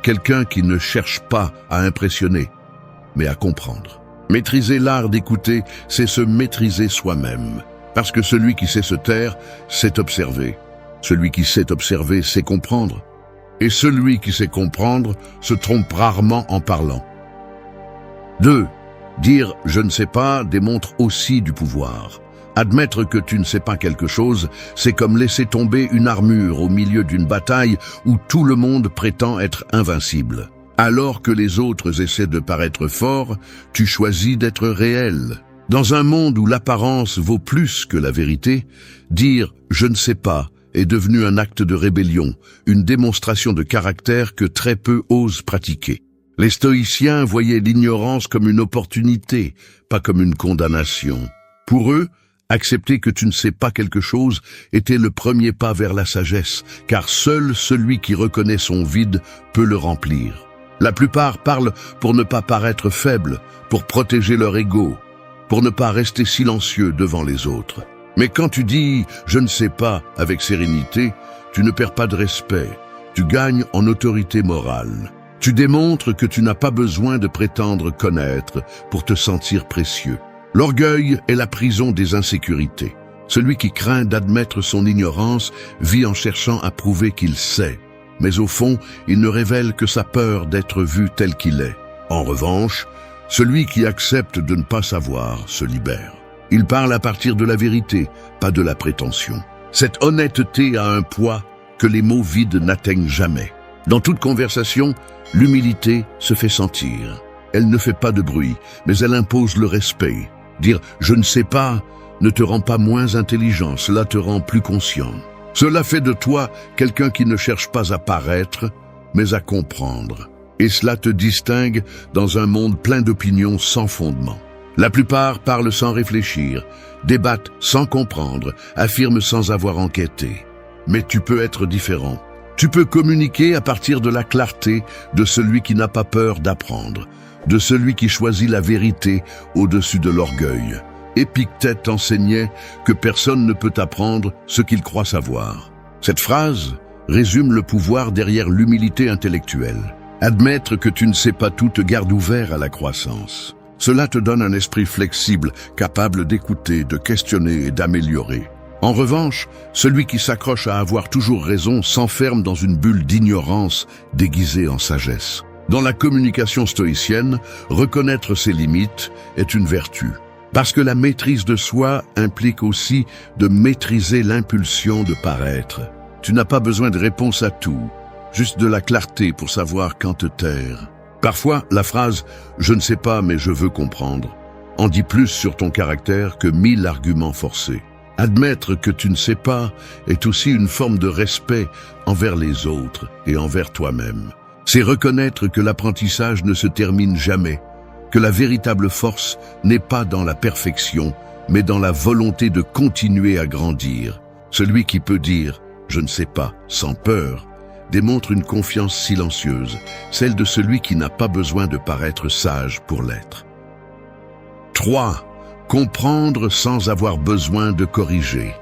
Quelqu'un qui ne cherche pas à impressionner, mais à comprendre. Maîtriser l'art d'écouter, c'est se maîtriser soi-même. Parce que celui qui sait se taire, sait observer. Celui qui sait observer, sait comprendre. Et celui qui sait comprendre se trompe rarement en parlant. 2. Dire « je ne sais pas » démontre aussi du pouvoir. Admettre que tu ne sais pas quelque chose, c'est comme laisser tomber une armure au milieu d'une bataille où tout le monde prétend être invincible. Alors que les autres essaient de paraître forts, tu choisis d'être réel. Dans un monde où l'apparence vaut plus que la vérité, dire « je ne sais pas » est devenu un acte de rébellion, une démonstration de caractère que très peu osent pratiquer. Les stoïciens voyaient l'ignorance comme une opportunité, pas comme une condamnation. Pour eux, accepter que tu ne sais pas quelque chose était le premier pas vers la sagesse, car seul celui qui reconnaît son vide peut le remplir. La plupart parlent pour ne pas paraître faibles, pour protéger leur ego, pour ne pas rester silencieux devant les autres. Mais quand tu dis « je ne sais pas » avec sérénité, tu ne perds pas de respect, tu gagnes en autorité morale. Tu démontres que tu n'as pas besoin de prétendre connaître pour te sentir précieux. L'orgueil est la prison des insécurités. Celui qui craint d'admettre son ignorance vit en cherchant à prouver qu'il sait. Mais au fond, il ne révèle que sa peur d'être vu tel qu'il est. En revanche, celui qui accepte de ne pas savoir se libère. Il parle à partir de la vérité, pas de la prétention. Cette honnêteté a un poids que les mots vides n'atteignent jamais. Dans toute conversation, l'humilité se fait sentir. Elle ne fait pas de bruit, mais elle impose le respect. Dire « je ne sais pas » ne te rend pas moins intelligent, cela te rend plus conscient. Cela fait de toi quelqu'un qui ne cherche pas à paraître, mais à comprendre. Et cela te distingue dans un monde plein d'opinions sans fondement. La plupart parlent sans réfléchir, débattent sans comprendre, affirment sans avoir enquêté. Mais tu peux être différent. Tu peux communiquer à partir de la clarté de celui qui n'a pas peur d'apprendre, de celui qui choisit la vérité au-dessus de l'orgueil. Épictète enseignait que personne ne peut apprendre ce qu'il croit savoir. Cette phrase résume le pouvoir derrière l'humilité intellectuelle. Admettre que tu ne sais pas tout te garde ouvert à la croissance. Cela te donne un esprit flexible, capable d'écouter, de questionner et d'améliorer. En revanche, celui qui s'accroche à avoir toujours raison s'enferme dans une bulle d'ignorance déguisée en sagesse. Dans la communication stoïcienne, reconnaître ses limites est une vertu. Parce que la maîtrise de soi implique aussi de maîtriser l'impulsion de paraître. Tu n'as pas besoin de réponse à tout, juste de la clarté pour savoir quand te taire. Parfois, la phrase « je ne sais pas mais je veux comprendre » en dit plus sur ton caractère que 1000 arguments forcés. Admettre que tu ne sais pas est aussi une forme de respect envers les autres et envers toi-même. C'est reconnaître que l'apprentissage ne se termine jamais, que la véritable force n'est pas dans la perfection, mais dans la volonté de continuer à grandir. Celui qui peut dire « je ne sais pas » sans peur démontre une confiance silencieuse, celle de celui qui n'a pas besoin de paraître sage pour l'être. 3. Comprendre sans avoir besoin de corriger.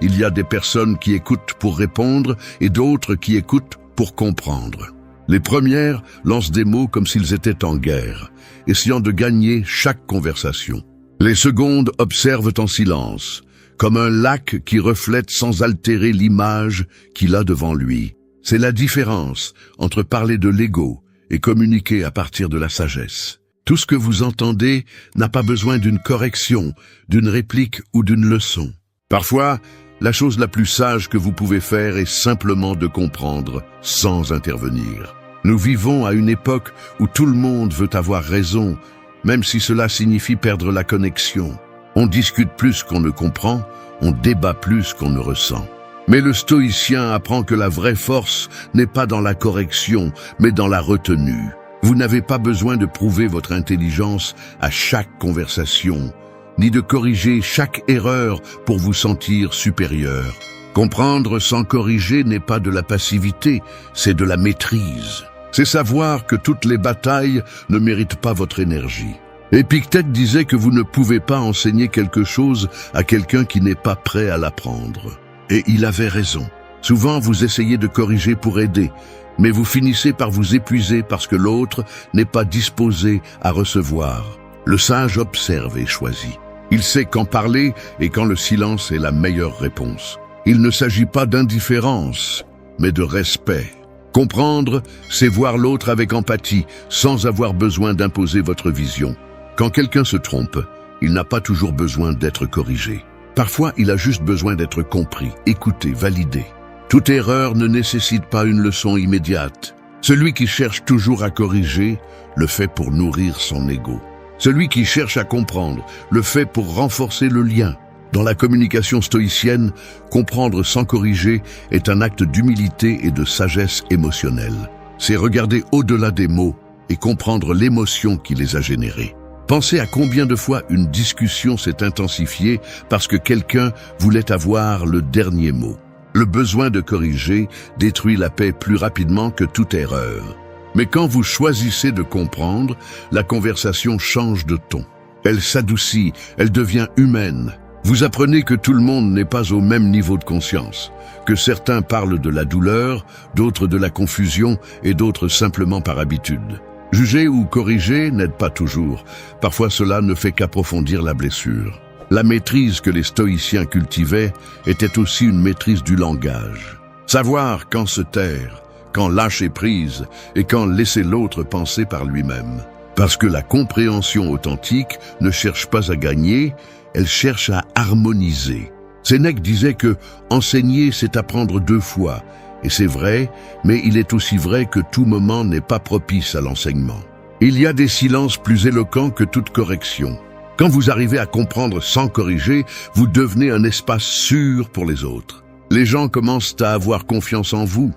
Il y a des personnes qui écoutent pour répondre et d'autres qui écoutent pour comprendre. Les premières lancent des mots comme s'ils étaient en guerre, essayant de gagner chaque conversation. Les secondes observent en silence, comme un lac qui reflète sans altérer l'image qu'il a devant lui. C'est la différence entre parler de l'ego et communiquer à partir de la sagesse. Tout ce que vous entendez n'a pas besoin d'une correction, d'une réplique ou d'une leçon. Parfois, la chose la plus sage que vous pouvez faire est simplement de comprendre sans intervenir. Nous vivons à une époque où tout le monde veut avoir raison, même si cela signifie perdre la connexion. On discute plus qu'on ne comprend, on débat plus qu'on ne ressent. Mais le stoïcien apprend que la vraie force n'est pas dans la correction, mais dans la retenue. Vous n'avez pas besoin de prouver votre intelligence à chaque conversation, ni de corriger chaque erreur pour vous sentir supérieur. Comprendre sans corriger n'est pas de la passivité, c'est de la maîtrise. C'est savoir que toutes les batailles ne méritent pas votre énergie. Épictète disait que vous ne pouvez pas enseigner quelque chose à quelqu'un qui n'est pas prêt à l'apprendre. Et il avait raison. Souvent, vous essayez de corriger pour aider, mais vous finissez par vous épuiser parce que l'autre n'est pas disposé à recevoir. Le sage observe et choisit. Il sait quand parler et quand le silence est la meilleure réponse. Il ne s'agit pas d'indifférence, mais de respect. Comprendre, c'est voir l'autre avec empathie, sans avoir besoin d'imposer votre vision. Quand quelqu'un se trompe, il n'a pas toujours besoin d'être corrigé. Parfois, il a juste besoin d'être compris, écouté, validé. Toute erreur ne nécessite pas une leçon immédiate. Celui qui cherche toujours à corriger le fait pour nourrir son ego. Celui qui cherche à comprendre le fait pour renforcer le lien. Dans la communication stoïcienne, comprendre sans corriger est un acte d'humilité et de sagesse émotionnelle. C'est regarder au-delà des mots et comprendre l'émotion qui les a générés. Pensez à combien de fois une discussion s'est intensifiée parce que quelqu'un voulait avoir le dernier mot. Le besoin de corriger détruit la paix plus rapidement que toute erreur. Mais quand vous choisissez de comprendre, la conversation change de ton. Elle s'adoucit, elle devient humaine. Vous apprenez que tout le monde n'est pas au même niveau de conscience, que certains parlent de la douleur, d'autres de la confusion et d'autres simplement par habitude. Juger ou corriger n'aide pas toujours. Parfois cela ne fait qu'approfondir la blessure. La maîtrise que les stoïciens cultivaient était aussi une maîtrise du langage. Savoir quand se taire, quand lâcher prise et quand laisser l'autre penser par lui-même. Parce que la compréhension authentique ne cherche pas à gagner, elle cherche à harmoniser. Sénèque disait que enseigner, c'est apprendre 2 fois. Et c'est vrai, mais il est aussi vrai que tout moment n'est pas propice à l'enseignement. Il y a des silences plus éloquents que toute correction. Quand vous arrivez à comprendre sans corriger, vous devenez un espace sûr pour les autres. Les gens commencent à avoir confiance en vous,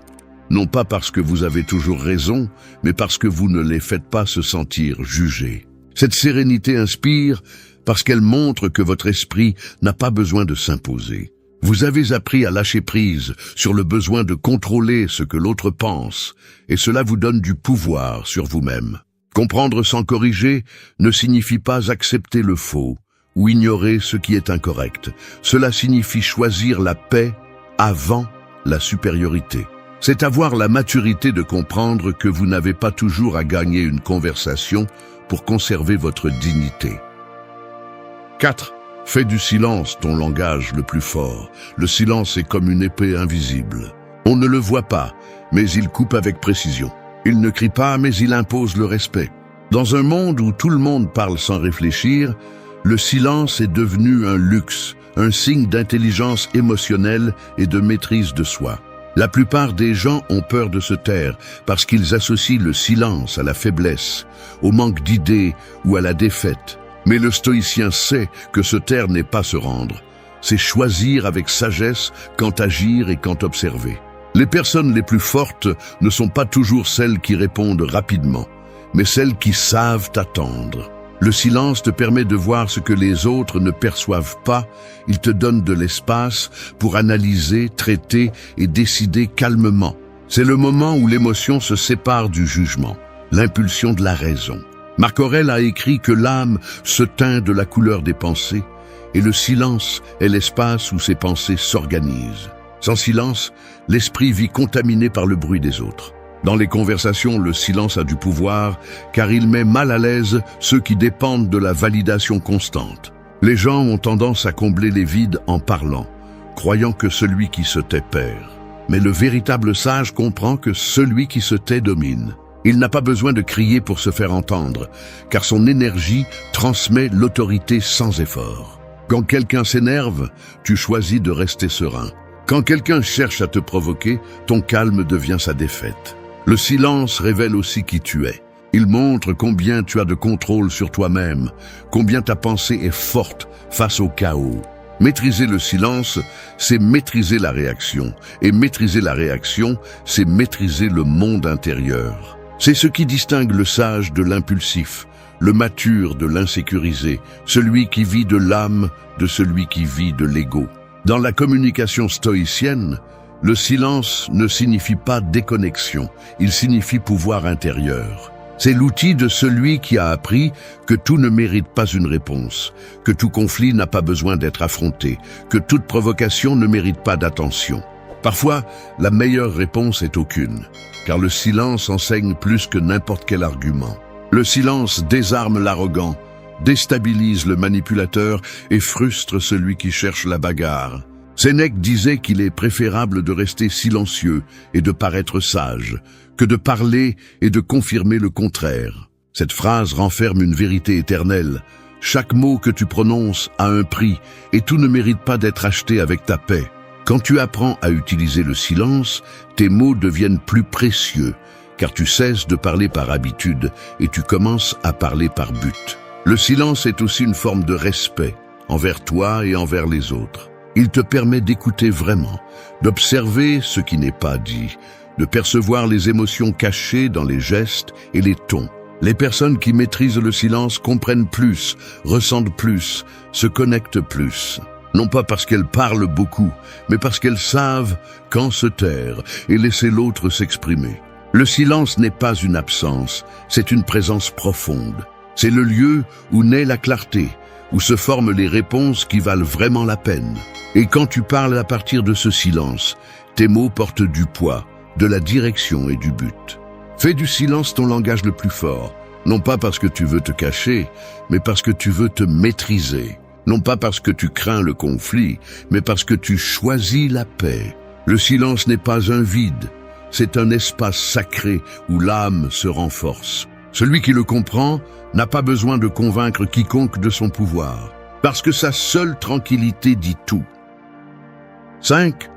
non pas parce que vous avez toujours raison, mais parce que vous ne les faites pas se sentir jugés. Cette sérénité inspire parce qu'elle montre que votre esprit n'a pas besoin de s'imposer. Vous avez appris à lâcher prise sur le besoin de contrôler ce que l'autre pense, et cela vous donne du pouvoir sur vous-même. Comprendre sans corriger ne signifie pas accepter le faux ou ignorer ce qui est incorrect. Cela signifie choisir la paix avant la supériorité. C'est avoir la maturité de comprendre que vous n'avez pas toujours à gagner une conversation pour conserver votre dignité. 4. Fais du silence ton langage le plus fort. Le silence est comme une épée invisible. On ne le voit pas, mais il coupe avec précision. Il ne crie pas, mais il impose le respect. Dans un monde où tout le monde parle sans réfléchir, le silence est devenu un luxe, un signe d'intelligence émotionnelle et de maîtrise de soi. La plupart des gens ont peur de se taire parce qu'ils associent le silence à la faiblesse, au manque d'idées ou à la défaite. Mais le stoïcien sait que se taire n'est pas se rendre. C'est choisir avec sagesse quand agir et quand observer. Les personnes les plus fortes ne sont pas toujours celles qui répondent rapidement, mais celles qui savent attendre. Le silence te permet de voir ce que les autres ne perçoivent pas. Il te donne de l'espace pour analyser, traiter et décider calmement. C'est le moment où l'émotion se sépare du jugement, l'impulsion de la raison. Marc Aurèle a écrit que l'âme se teint de la couleur des pensées et le silence est l'espace où ces pensées s'organisent. Sans silence, l'esprit vit contaminé par le bruit des autres. Dans les conversations, le silence a du pouvoir car il met mal à l'aise ceux qui dépendent de la validation constante. Les gens ont tendance à combler les vides en parlant, croyant que celui qui se tait perd. Mais le véritable sage comprend que celui qui se tait domine. Il n'a pas besoin de crier pour se faire entendre, car son énergie transmet l'autorité sans effort. Quand quelqu'un s'énerve, tu choisis de rester serein. Quand quelqu'un cherche à te provoquer, ton calme devient sa défaite. Le silence révèle aussi qui tu es. Il montre combien tu as de contrôle sur toi-même, combien ta pensée est forte face au chaos. Maîtriser le silence, c'est maîtriser la réaction. Et maîtriser la réaction, c'est maîtriser le monde intérieur. C'est ce qui distingue le sage de l'impulsif, le mature de l'insécurisé, celui qui vit de l'âme de celui qui vit de l'ego. Dans la communication stoïcienne, le silence ne signifie pas déconnexion, il signifie pouvoir intérieur. C'est l'outil de celui qui a appris que tout ne mérite pas une réponse, que tout conflit n'a pas besoin d'être affronté, que toute provocation ne mérite pas d'attention. Parfois, la meilleure réponse est aucune, car le silence enseigne plus que n'importe quel argument. Le silence désarme l'arrogant, déstabilise le manipulateur et frustre celui qui cherche la bagarre. Sénèque disait qu'il est préférable de rester silencieux et de paraître sage, que de parler et de confirmer le contraire. Cette phrase renferme une vérité éternelle. Chaque mot que tu prononces a un prix et tout ne mérite pas d'être acheté avec ta paix. Quand tu apprends à utiliser le silence, tes mots deviennent plus précieux, car tu cesses de parler par habitude et tu commences à parler par but. Le silence est aussi une forme de respect envers toi et envers les autres. Il te permet d'écouter vraiment, d'observer ce qui n'est pas dit, de percevoir les émotions cachées dans les gestes et les tons. Les personnes qui maîtrisent le silence comprennent plus, ressentent plus, se connectent plus. Non pas parce qu'elles parlent beaucoup, mais parce qu'elles savent quand se taire et laisser l'autre s'exprimer. Le silence n'est pas une absence, c'est une présence profonde. C'est le lieu où naît la clarté, où se forment les réponses qui valent vraiment la peine. Et quand tu parles à partir de ce silence, tes mots portent du poids, de la direction et du but. Fais du silence ton langage le plus fort, non pas parce que tu veux te cacher, mais parce que tu veux te maîtriser. Non pas parce que tu crains le conflit, mais parce que tu choisis la paix. Le silence n'est pas un vide, c'est un espace sacré où l'âme se renforce. Celui qui le comprend n'a pas besoin de convaincre quiconque de son pouvoir, parce que sa seule tranquillité dit tout. 5.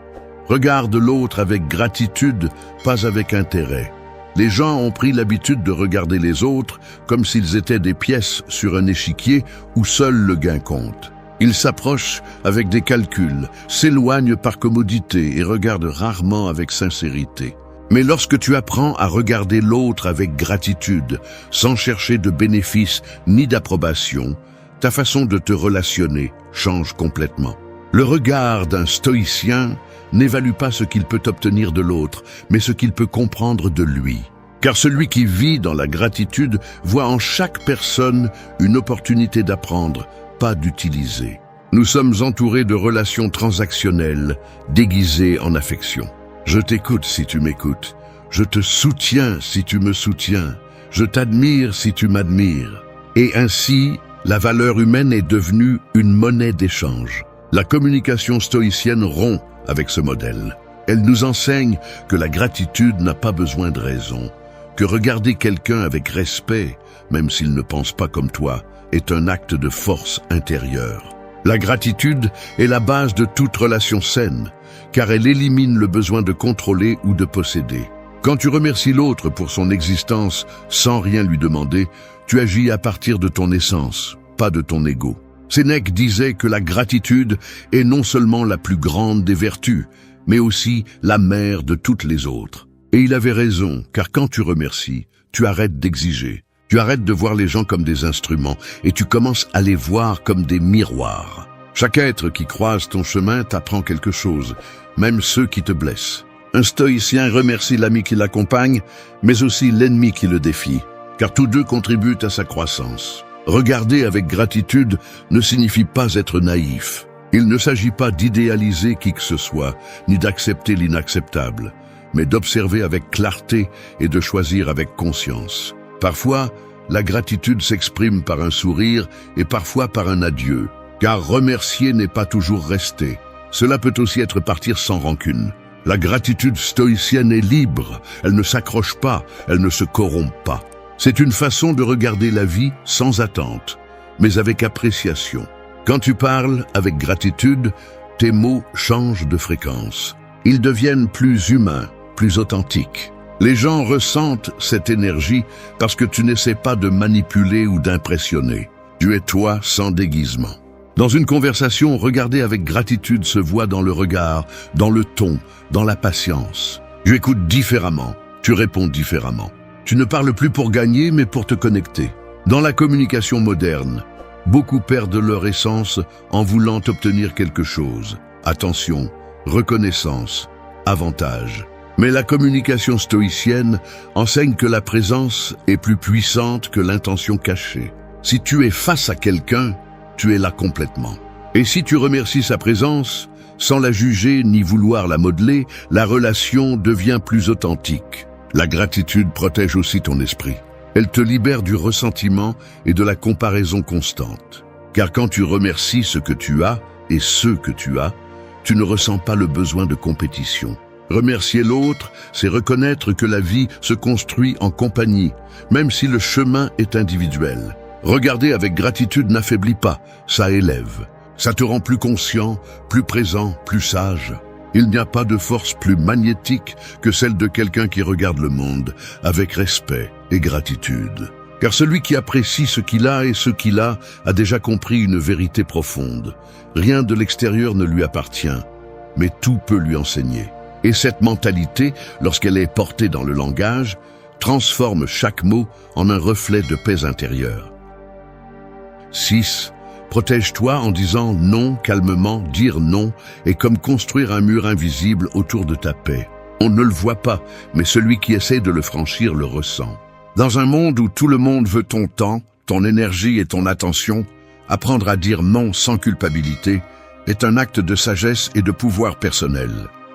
Regarde l'autre avec gratitude, pas avec intérêt. Les gens ont pris l'habitude de regarder les autres comme s'ils étaient des pièces sur un échiquier où seul le gain compte. Ils s'approchent avec des calculs, s'éloignent par commodité et regardent rarement avec sincérité. Mais lorsque tu apprends à regarder l'autre avec gratitude, sans chercher de bénéfice ni d'approbation, ta façon de te relationner change complètement. Le regard d'un stoïcien n'évalue pas ce qu'il peut obtenir de l'autre, mais ce qu'il peut comprendre de lui. Car celui qui vit dans la gratitude voit en chaque personne une opportunité d'apprendre, pas d'utiliser. Nous sommes entourés de relations transactionnelles, déguisées en affection. Je t'écoute si tu m'écoutes. Je te soutiens si tu me soutiens. Je t'admire si tu m'admires. Et ainsi, la valeur humaine est devenue une monnaie d'échange. La communication stoïcienne rompt avec ce modèle. Elle nous enseigne que la gratitude n'a pas besoin de raison, que regarder quelqu'un avec respect, même s'il ne pense pas comme toi, est un acte de force intérieure. La gratitude est la base de toute relation saine, car elle élimine le besoin de contrôler ou de posséder. Quand tu remercies l'autre pour son existence sans rien lui demander, tu agis à partir de ton essence, pas de ton ego. Sénèque disait que la gratitude est non seulement la plus grande des vertus, mais aussi la mère de toutes les autres. Et il avait raison, car quand tu remercies, tu arrêtes d'exiger. Tu arrêtes de voir les gens comme des instruments et tu commences à les voir comme des miroirs. Chaque être qui croise ton chemin t'apprend quelque chose, même ceux qui te blessent. Un stoïcien remercie l'ami qui l'accompagne, mais aussi l'ennemi qui le défie, car tous deux contribuent à sa croissance. Regarder avec gratitude ne signifie pas être naïf. Il ne s'agit pas d'idéaliser qui que ce soit, ni d'accepter l'inacceptable, mais d'observer avec clarté et de choisir avec conscience. Parfois, la gratitude s'exprime par un sourire et parfois par un adieu, car remercier n'est pas toujours rester. Cela peut aussi être partir sans rancune. La gratitude stoïcienne est libre, elle ne s'accroche pas, elle ne se corrompt pas. C'est une façon de regarder la vie sans attente, mais avec appréciation. Quand tu parles avec gratitude, tes mots changent de fréquence. Ils deviennent plus humains, plus authentiques. Les gens ressentent cette énergie parce que tu n'essaies pas de manipuler ou d'impressionner. Tu es toi sans déguisement. Dans une conversation, regarder avec gratitude se voit dans le regard, dans le ton, dans la patience. Tu écoutes différemment, tu réponds différemment. Tu ne parles plus pour gagner, mais pour te connecter. Dans la communication moderne, beaucoup perdent leur essence en voulant obtenir quelque chose. Attention, reconnaissance, avantage. Mais la communication stoïcienne enseigne que la présence est plus puissante que l'intention cachée. Si tu es face à quelqu'un, tu es là complètement. Et si tu remercies sa présence, sans la juger ni vouloir la modeler, la relation devient plus authentique. La gratitude protège aussi ton esprit. Elle te libère du ressentiment et de la comparaison constante. Car quand tu remercies ce que tu as et ceux que tu as, tu ne ressens pas le besoin de compétition. Remercier l'autre, c'est reconnaître que la vie se construit en compagnie, même si le chemin est individuel. Regarder avec gratitude n'affaiblit pas, ça élève. Ça te rend plus conscient, plus présent, plus sage. Il n'y a pas de force plus magnétique que celle de quelqu'un qui regarde le monde avec respect et gratitude. Car celui qui apprécie ce qu'il a et ce qu'il a déjà compris une vérité profonde. Rien de l'extérieur ne lui appartient, mais tout peut lui enseigner. Et cette mentalité, lorsqu'elle est portée dans le langage, transforme chaque mot en un reflet de paix intérieure. 6. Protège-toi en disant non calmement. Dire non est comme construire un mur invisible autour de ta paix. On ne le voit pas, mais celui qui essaie de le franchir le ressent. Dans un monde où tout le monde veut ton temps, ton énergie et ton attention, apprendre à dire non sans culpabilité est un acte de sagesse et de pouvoir personnel.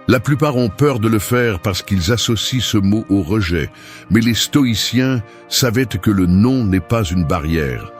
La plupart ont peur de le faire parce qu'ils associent ce mot au rejet, mais les stoïciens savaient que le non n'est pas une barrière,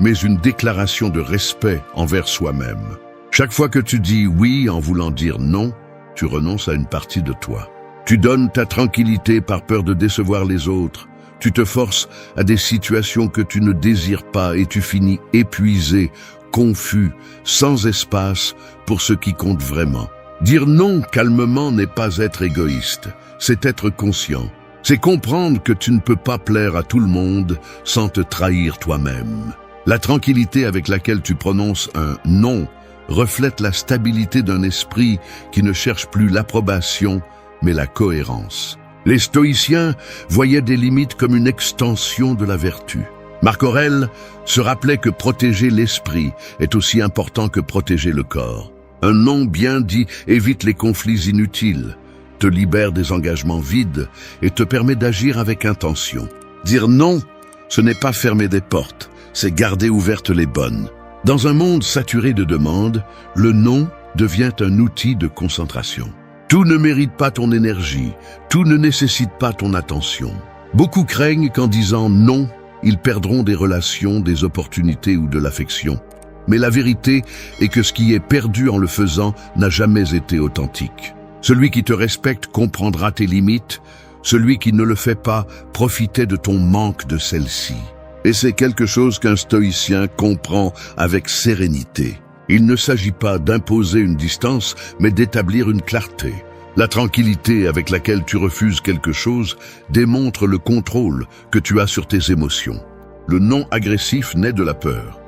mais une déclaration de respect envers soi-même. Chaque fois que tu dis oui en voulant dire non, tu renonces à une partie de toi. Tu donnes ta tranquillité par peur de décevoir les autres. Tu te forces à des situations que tu ne désires pas et tu finis épuisé, confus, sans espace pour ce qui compte vraiment. Dire non calmement n'est pas être égoïste, c'est être conscient. C'est comprendre que tu ne peux pas plaire à tout le monde sans te trahir toi-même. La tranquillité avec laquelle tu prononces un non reflète la stabilité d'un esprit qui ne cherche plus l'approbation, mais la cohérence. Les stoïciens voyaient des limites comme une extension de la vertu. Marc Aurèle se rappelait que protéger l'esprit est aussi important que protéger le corps. Un non bien dit évite les conflits inutiles, te libère des engagements vides et te permet d'agir avec intention. Dire non, ce n'est pas fermer des portes, c'est garder ouvertes les bonnes. Dans un monde saturé de demandes, le non devient un outil de concentration. Tout ne mérite pas ton énergie, tout ne nécessite pas ton attention. Beaucoup craignent qu'en disant non, ils perdront des relations, des opportunités ou de l'affection. Mais la vérité est que ce qui est perdu en le faisant n'a jamais été authentique. Celui qui te respecte comprendra tes limites, celui qui ne le fait pas profitait de ton manque de celle-ci. Et c'est quelque chose qu'un stoïcien comprend avec sérénité. Il ne s'agit pas d'imposer une distance, mais d'établir une clarté. La tranquillité avec laquelle tu refuses quelque chose démontre le contrôle que tu as sur tes émotions. Le non agressif naît de la peur.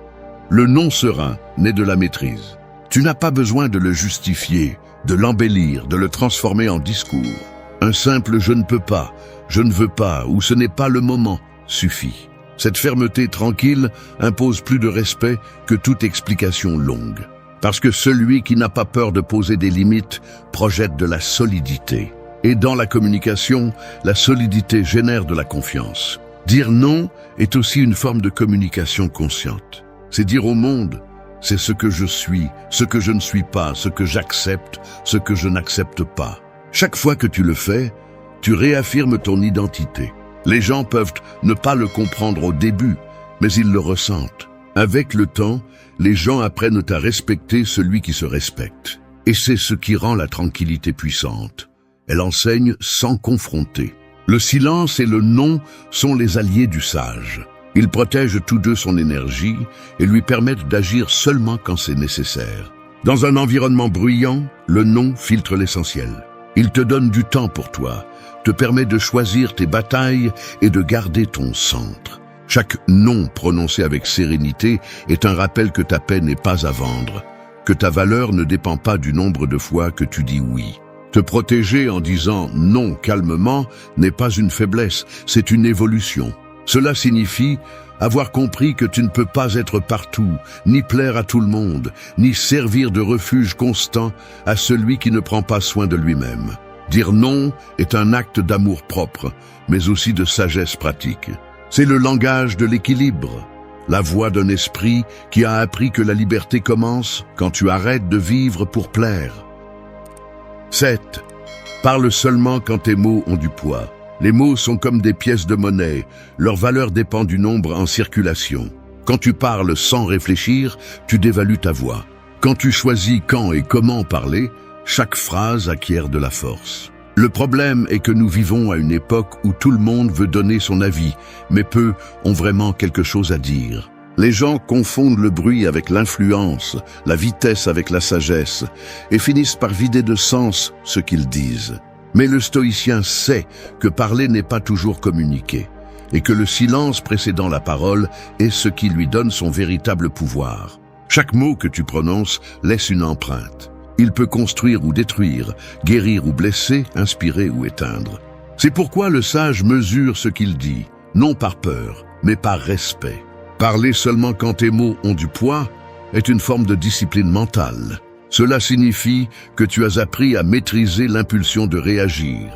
Le non serein naît de la maîtrise. Tu n'as pas besoin de le justifier, de l'embellir, de le transformer en discours. Un simple « je ne peux pas »,« je ne veux pas » ou « ce n'est pas le moment » suffit. Cette fermeté tranquille impose plus de respect que toute explication longue. Parce que celui qui n'a pas peur de poser des limites projette de la solidité. Et dans la communication, la solidité génère de la confiance. Dire non est aussi une forme de communication consciente. C'est dire au monde, c'est ce que je suis, ce que je ne suis pas, ce que j'accepte, ce que je n'accepte pas. Chaque fois que tu le fais, tu réaffirmes ton identité. Les gens peuvent ne pas le comprendre au début, mais ils le ressentent. Avec le temps, les gens apprennent à respecter celui qui se respecte. Et c'est ce qui rend la tranquillité puissante. Elle enseigne sans confronter. Le silence et le non sont les alliés du sage. Ils protègent tous deux son énergie et lui permettent d'agir seulement quand c'est nécessaire. Dans un environnement bruyant, le non filtre l'essentiel. Il te donne du temps pour toi, te permet de choisir tes batailles et de garder ton centre. Chaque non prononcé avec sérénité est un rappel que ta paix n'est pas à vendre, que ta valeur ne dépend pas du nombre de fois que tu dis oui. Te protéger en disant non calmement n'est pas une faiblesse, c'est une évolution. Cela signifie avoir compris que tu ne peux pas être partout, ni plaire à tout le monde, ni servir de refuge constant à celui qui ne prend pas soin de lui-même. Dire non est un acte d'amour propre, mais aussi de sagesse pratique. C'est le langage de l'équilibre, la voix d'un esprit qui a appris que la liberté commence quand tu arrêtes de vivre pour plaire. 7. Parle seulement quand tes mots ont du poids. Les mots sont comme des pièces de monnaie, leur valeur dépend du nombre en circulation. Quand tu parles sans réfléchir, tu dévalues ta voix. Quand tu choisis quand et comment parler, chaque phrase acquiert de la force. Le problème est que nous vivons à une époque où tout le monde veut donner son avis, mais peu ont vraiment quelque chose à dire. Les gens confondent le bruit avec l'influence, la vitesse avec la sagesse, et finissent par vider de sens ce qu'ils disent. Mais le stoïcien sait que parler n'est pas toujours communiquer, et que le silence précédant la parole est ce qui lui donne son véritable pouvoir. Chaque mot que tu prononces laisse une empreinte. Il peut construire ou détruire, guérir ou blesser, inspirer ou éteindre. C'est pourquoi le sage mesure ce qu'il dit, non par peur, mais par respect. Parler seulement quand tes mots ont du poids est une forme de discipline mentale. Cela signifie que tu as appris à maîtriser l'impulsion de réagir,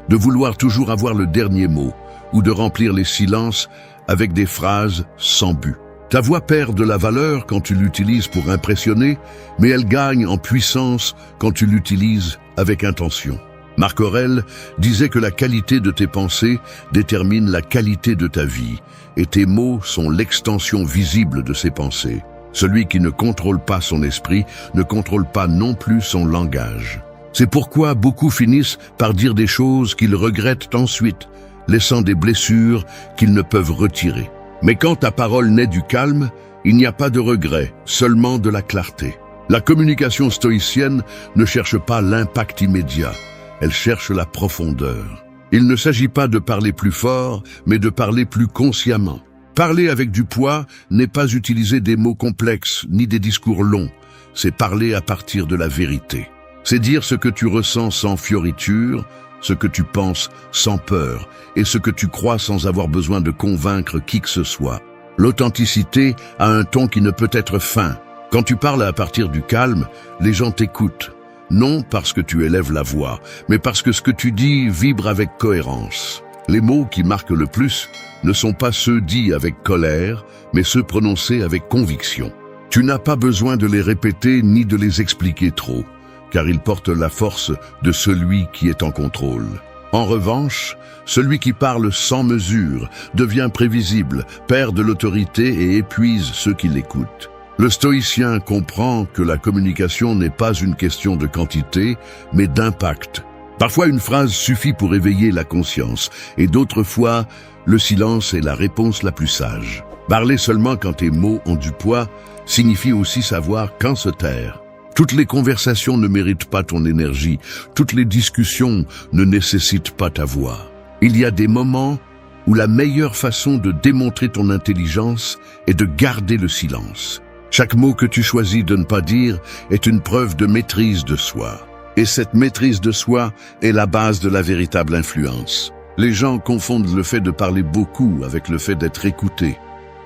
de vouloir toujours avoir le dernier mot, ou de remplir les silences avec des phrases sans but. Ta voix perd de la valeur quand tu l'utilises pour impressionner, mais elle gagne en puissance quand tu l'utilises avec intention. Marc Aurèle disait que la qualité de tes pensées détermine la qualité de ta vie, et tes mots sont l'extension visible de ces pensées. Celui qui ne contrôle pas son esprit ne contrôle pas non plus son langage. C'est pourquoi beaucoup finissent par dire des choses qu'ils regrettent ensuite, laissant des blessures qu'ils ne peuvent retirer. Mais quand ta parole naît du calme, il n'y a pas de regret, seulement de la clarté. La communication stoïcienne ne cherche pas l'impact immédiat, elle cherche la profondeur. Il ne s'agit pas de parler plus fort, mais de parler plus consciemment. Parler avec du poids n'est pas utiliser des mots complexes ni des discours longs, c'est parler à partir de la vérité. C'est dire ce que tu ressens sans fioriture, ce que tu penses sans peur et ce que tu crois sans avoir besoin de convaincre qui que ce soit. L'authenticité a un ton qui ne peut être fin. Quand tu parles à partir du calme, les gens t'écoutent. Non parce que tu élèves la voix, mais parce que ce que tu dis vibre avec cohérence. Les mots qui marquent le plus ne sont pas ceux dits avec colère, mais ceux prononcés avec conviction. Tu n'as pas besoin de les répéter ni de les expliquer trop, car ils portent la force de celui qui est en contrôle. En revanche, celui qui parle sans mesure devient prévisible, perd de l'autorité et épuise ceux qui l'écoutent. Le stoïcien comprend que la communication n'est pas une question de quantité, mais d'impact. Parfois une phrase suffit pour éveiller la conscience, et d'autres fois, le silence est la réponse la plus sage. Parler seulement quand tes mots ont du poids signifie aussi savoir quand se taire. Toutes les conversations ne méritent pas ton énergie, toutes les discussions ne nécessitent pas ta voix. Il y a des moments où la meilleure façon de démontrer ton intelligence est de garder le silence. Chaque mot que tu choisis de ne pas dire est une preuve de maîtrise de soi. Et cette maîtrise de soi est la base de la véritable influence. Les gens confondent le fait de parler beaucoup avec le fait d'être écouté.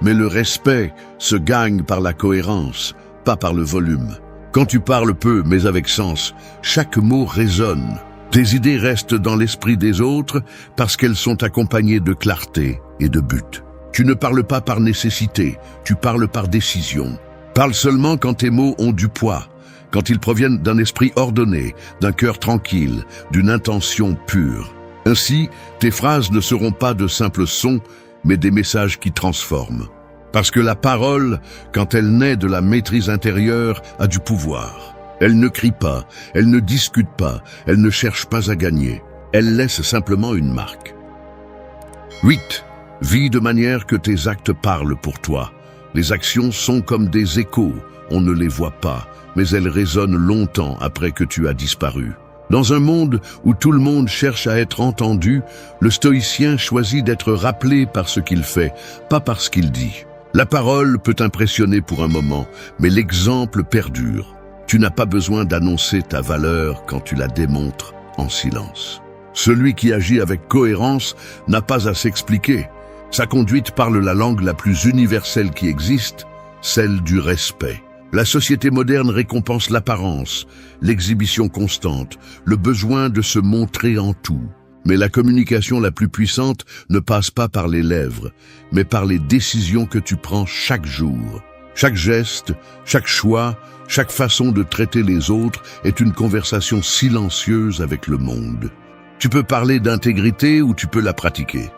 Mais le respect se gagne par la cohérence, pas par le volume. Quand tu parles peu mais avec sens, chaque mot résonne. Tes idées restent dans l'esprit des autres parce qu'elles sont accompagnées de clarté et de but. Tu ne parles pas par nécessité, tu parles par décision. Parle seulement quand tes mots ont du poids, quand ils proviennent d'un esprit ordonné, d'un cœur tranquille, d'une intention pure. Ainsi, tes phrases ne seront pas de simples sons, mais des messages qui transforment. Parce que la parole, quand elle naît de la maîtrise intérieure, a du pouvoir. Elle ne crie pas, elle ne discute pas, elle ne cherche pas à gagner. Elle laisse simplement une marque. 8. Vis de manière que tes actes parlent pour toi. Les actions sont comme des échos, on ne les voit pas, mais elles résonnent longtemps après que tu as disparu. Dans un monde où tout le monde cherche à être entendu, le stoïcien choisit d'être rappelé par ce qu'il fait, pas par ce qu'il dit. La parole peut impressionner pour un moment, mais l'exemple perdure. Tu n'as pas besoin d'annoncer ta valeur quand tu la démontres en silence. Celui qui agit avec cohérence n'a pas à s'expliquer. Sa conduite parle la langue la plus universelle qui existe, celle du respect. La société moderne récompense l'apparence, l'exhibition constante, le besoin de se montrer en tout. Mais la communication la plus puissante ne passe pas par les lèvres, mais par les décisions que tu prends chaque jour. Chaque geste, chaque choix, chaque façon de traiter les autres est une conversation silencieuse avec le monde. Tu peux parler d'intégrité ou tu peux la pratiquer.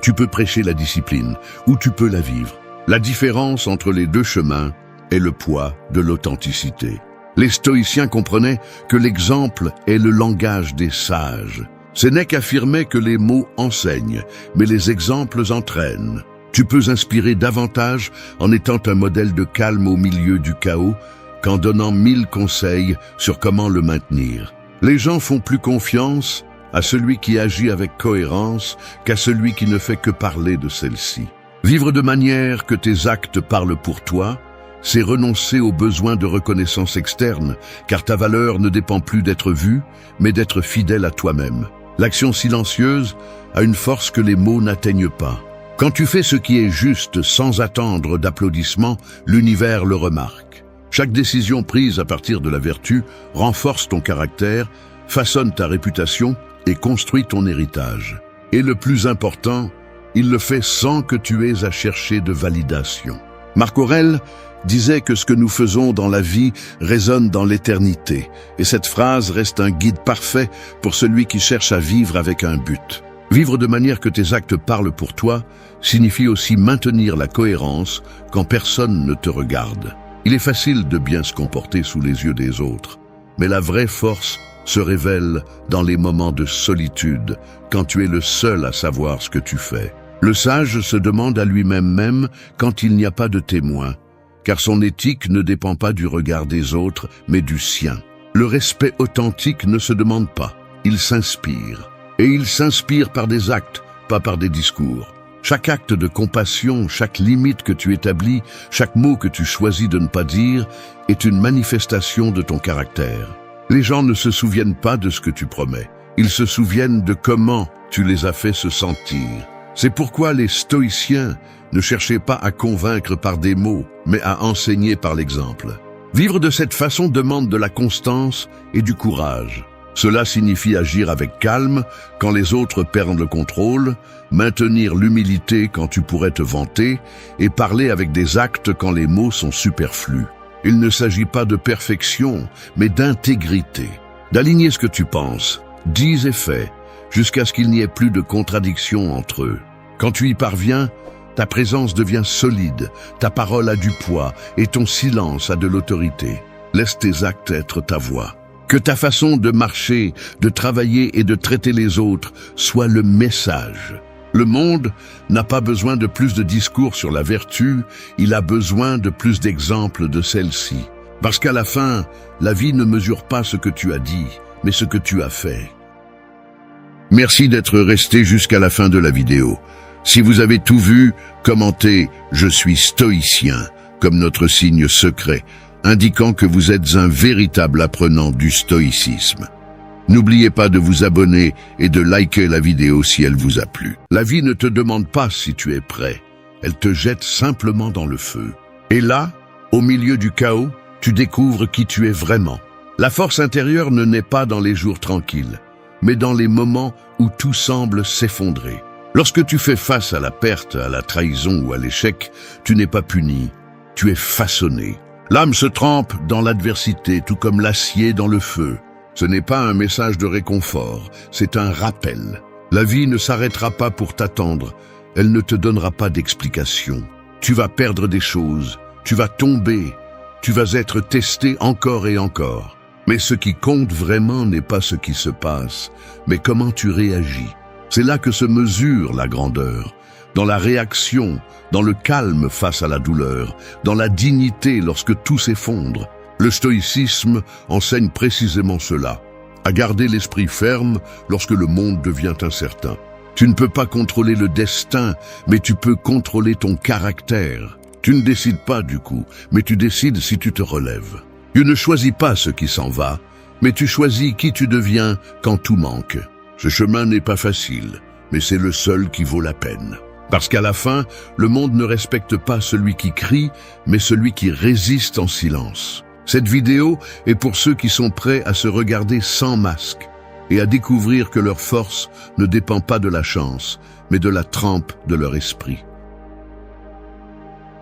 Tu peux prêcher la discipline ou tu peux la vivre. La différence entre les deux chemins est le poids de l'authenticité. Les stoïciens comprenaient que l'exemple est le langage des sages. Sénèque affirmait que les mots enseignent, mais les exemples entraînent. Tu peux inspirer davantage en étant un modèle de calme au milieu du chaos qu'en donnant 1000 conseils sur comment le maintenir. Les gens font plus confiance à celui qui agit avec cohérence qu'à celui qui ne fait que parler de celle-ci. Vivre de manière que tes actes parlent pour toi, c'est renoncer au besoin de reconnaissance externe, car ta valeur ne dépend plus d'être vue, mais d'être fidèle à toi-même. L'action silencieuse a une force que les mots n'atteignent pas. Quand tu fais ce qui est juste sans attendre d'applaudissements, l'univers le remarque. Chaque décision prise à partir de la vertu renforce ton caractère, façonne ta réputation et construit ton héritage. Et le plus important, il le fait sans que tu aies à chercher de validation. Marc Aurèle disait que ce que nous faisons dans la vie résonne dans l'éternité, et cette phrase reste un guide parfait pour celui qui cherche à vivre avec un but. Vivre de manière que tes actes parlent pour toi signifie aussi maintenir la cohérence quand personne ne te regarde. Il est facile de bien se comporter sous les yeux des autres, mais la vraie force se révèle dans les moments de solitude, quand tu es le seul à savoir ce que tu fais. Le sage se demande à lui-même même quand il n'y a pas de témoin, car son éthique ne dépend pas du regard des autres, mais du sien. Le respect authentique ne se demande pas, il s'inspire. Et il s'inspire par des actes, pas par des discours. Chaque acte de compassion, chaque limite que tu établis, chaque mot que tu choisis de ne pas dire, est une manifestation de ton caractère. Les gens ne se souviennent pas de ce que tu promets, ils se souviennent de comment tu les as fait se sentir. C'est pourquoi les stoïciens ne cherchaient pas à convaincre par des mots, mais à enseigner par l'exemple. Vivre de cette façon demande de la constance et du courage. Cela signifie agir avec calme quand les autres perdent le contrôle, maintenir l'humilité quand tu pourrais te vanter et parler avec des actes quand les mots sont superflus. Il ne s'agit pas de perfection, mais d'intégrité. D'aligner ce que tu penses, dis et fais, jusqu'à ce qu'il n'y ait plus de contradiction entre eux. Quand tu y parviens, ta présence devient solide, ta parole a du poids et ton silence a de l'autorité. Laisse tes actes être ta voix. Que ta façon de marcher, de travailler et de traiter les autres soit le message. Le monde n'a pas besoin de plus de discours sur la vertu, il a besoin de plus d'exemples de celle-ci. Parce qu'à la fin, la vie ne mesure pas ce que tu as dit, mais ce que tu as fait. Merci d'être resté jusqu'à la fin de la vidéo. Si vous avez tout vu, commentez « Je suis stoïcien » comme notre signe secret, indiquant que vous êtes un véritable apprenant du stoïcisme. N'oubliez pas de vous abonner et de liker la vidéo si elle vous a plu. La vie ne te demande pas si tu es prêt, elle te jette simplement dans le feu. Et là, au milieu du chaos, tu découvres qui tu es vraiment. La force intérieure ne naît pas dans les jours tranquilles, mais dans les moments où tout semble s'effondrer. Lorsque tu fais face à la perte, à la trahison ou à l'échec, tu n'es pas puni, tu es façonné. L'âme se trempe dans l'adversité, tout comme l'acier dans le feu. Ce n'est pas un message de réconfort, c'est un rappel. La vie ne s'arrêtera pas pour t'attendre, elle ne te donnera pas d'explication. Tu vas perdre des choses, tu vas tomber, tu vas être testé encore et encore. Mais ce qui compte vraiment n'est pas ce qui se passe, mais comment tu réagis. C'est là que se mesure la grandeur. Dans la réaction, dans le calme face à la douleur, dans la dignité lorsque tout s'effondre. Le stoïcisme enseigne précisément cela, à garder l'esprit ferme lorsque le monde devient incertain. Tu ne peux pas contrôler le destin, mais tu peux contrôler ton caractère. Tu ne décides pas du coup, mais tu décides si tu te relèves. Tu ne choisis pas ce qui s'en va, mais tu choisis qui tu deviens quand tout manque. Ce chemin n'est pas facile, mais c'est le seul qui vaut la peine. Parce qu'à la fin, le monde ne respecte pas celui qui crie, mais celui qui résiste en silence. Cette vidéo est pour ceux qui sont prêts à se regarder sans masque et à découvrir que leur force ne dépend pas de la chance, mais de la trempe de leur esprit.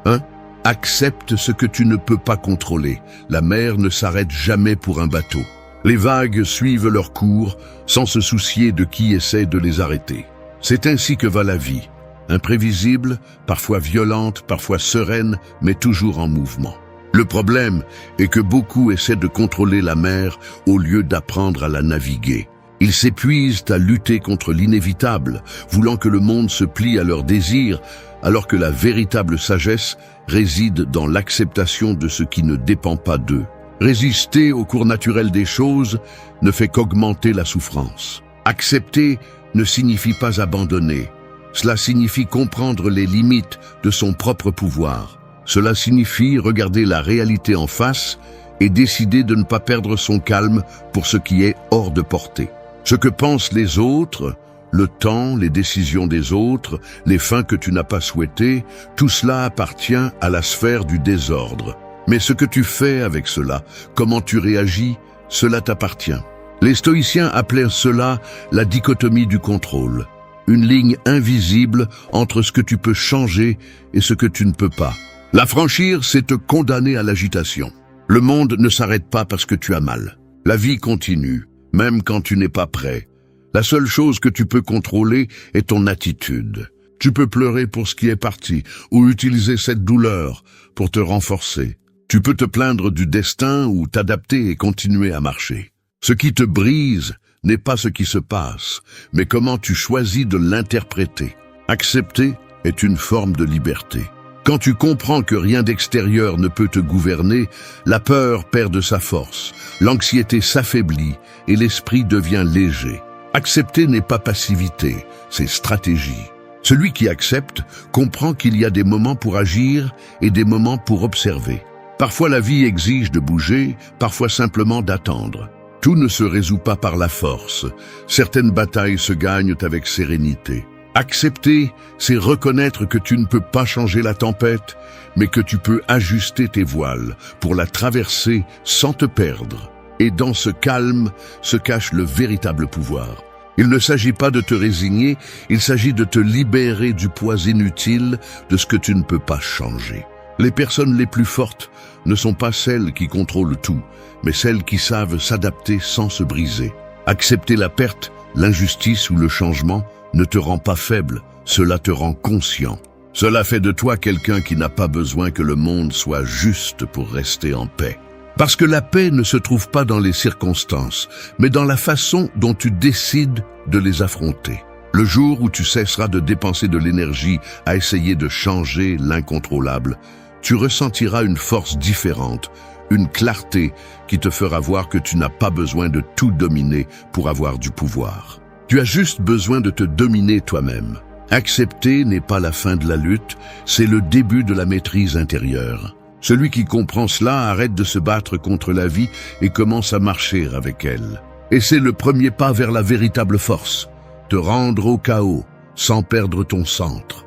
1. Accepte ce que tu ne peux pas contrôler. La mer ne s'arrête jamais pour un bateau. Les vagues suivent leur cours sans se soucier de qui essaie de les arrêter. C'est ainsi que va la vie. Imprévisible, parfois violente, parfois sereine, mais toujours en mouvement. Le problème est que beaucoup essaient de contrôler la mer au lieu d'apprendre à la naviguer. Ils s'épuisent à lutter contre l'inévitable, voulant que le monde se plie à leurs désirs, alors que la véritable sagesse réside dans l'acceptation de ce qui ne dépend pas d'eux. Résister au cours naturel des choses ne fait qu'augmenter la souffrance. Accepter ne signifie pas abandonner. Cela signifie comprendre les limites de son propre pouvoir. Cela signifie regarder la réalité en face et décider de ne pas perdre son calme pour ce qui est hors de portée. Ce que pensent les autres, le temps, les décisions des autres, les fins que tu n'as pas souhaitées, tout cela appartient à la sphère du désordre. Mais ce que tu fais avec cela, comment tu réagis, cela t'appartient. Les stoïciens appelaient cela la dichotomie du contrôle. Une ligne invisible entre ce que tu peux changer et ce que tu ne peux pas. La franchir, c'est te condamner à l'agitation. Le monde ne s'arrête pas parce que tu as mal. La vie continue, même quand tu n'es pas prêt. La seule chose que tu peux contrôler est ton attitude. Tu peux pleurer pour ce qui est parti, ou utiliser cette douleur pour te renforcer. Tu peux te plaindre du destin ou t'adapter et continuer à marcher. Ce qui te brise n'est pas ce qui se passe, mais comment tu choisis de l'interpréter. Accepter est une forme de liberté. Quand tu comprends que rien d'extérieur ne peut te gouverner, la peur perd de sa force, l'anxiété s'affaiblit et l'esprit devient léger. Accepter n'est pas passivité, c'est stratégie. Celui qui accepte comprend qu'il y a des moments pour agir et des moments pour observer. Parfois la vie exige de bouger, parfois simplement d'attendre. Tout ne se résout pas par la force. Certaines batailles se gagnent avec sérénité. Accepter, c'est reconnaître que tu ne peux pas changer la tempête, mais que tu peux ajuster tes voiles pour la traverser sans te perdre. Et dans ce calme se cache le véritable pouvoir. Il ne s'agit pas de te résigner, il s'agit de te libérer du poids inutile de ce que tu ne peux pas changer. Les personnes les plus fortes ne sont pas celles qui contrôlent tout, mais celles qui savent s'adapter sans se briser. Accepter la perte, l'injustice ou le changement ne te rend pas faible, cela te rend conscient. Cela fait de toi quelqu'un qui n'a pas besoin que le monde soit juste pour rester en paix. Parce que la paix ne se trouve pas dans les circonstances, mais dans la façon dont tu décides de les affronter. Le jour où tu cesseras de dépenser de l'énergie à essayer de changer l'incontrôlable, tu ressentiras une force différente, une clarté qui te fera voir que tu n'as pas besoin de tout dominer pour avoir du pouvoir. Tu as juste besoin de te dominer toi-même. Accepter n'est pas la fin de la lutte, c'est le début de la maîtrise intérieure. Celui qui comprend cela arrête de se battre contre la vie et commence à marcher avec elle. Et c'est le premier pas vers la véritable force, te rendre au chaos sans perdre ton centre.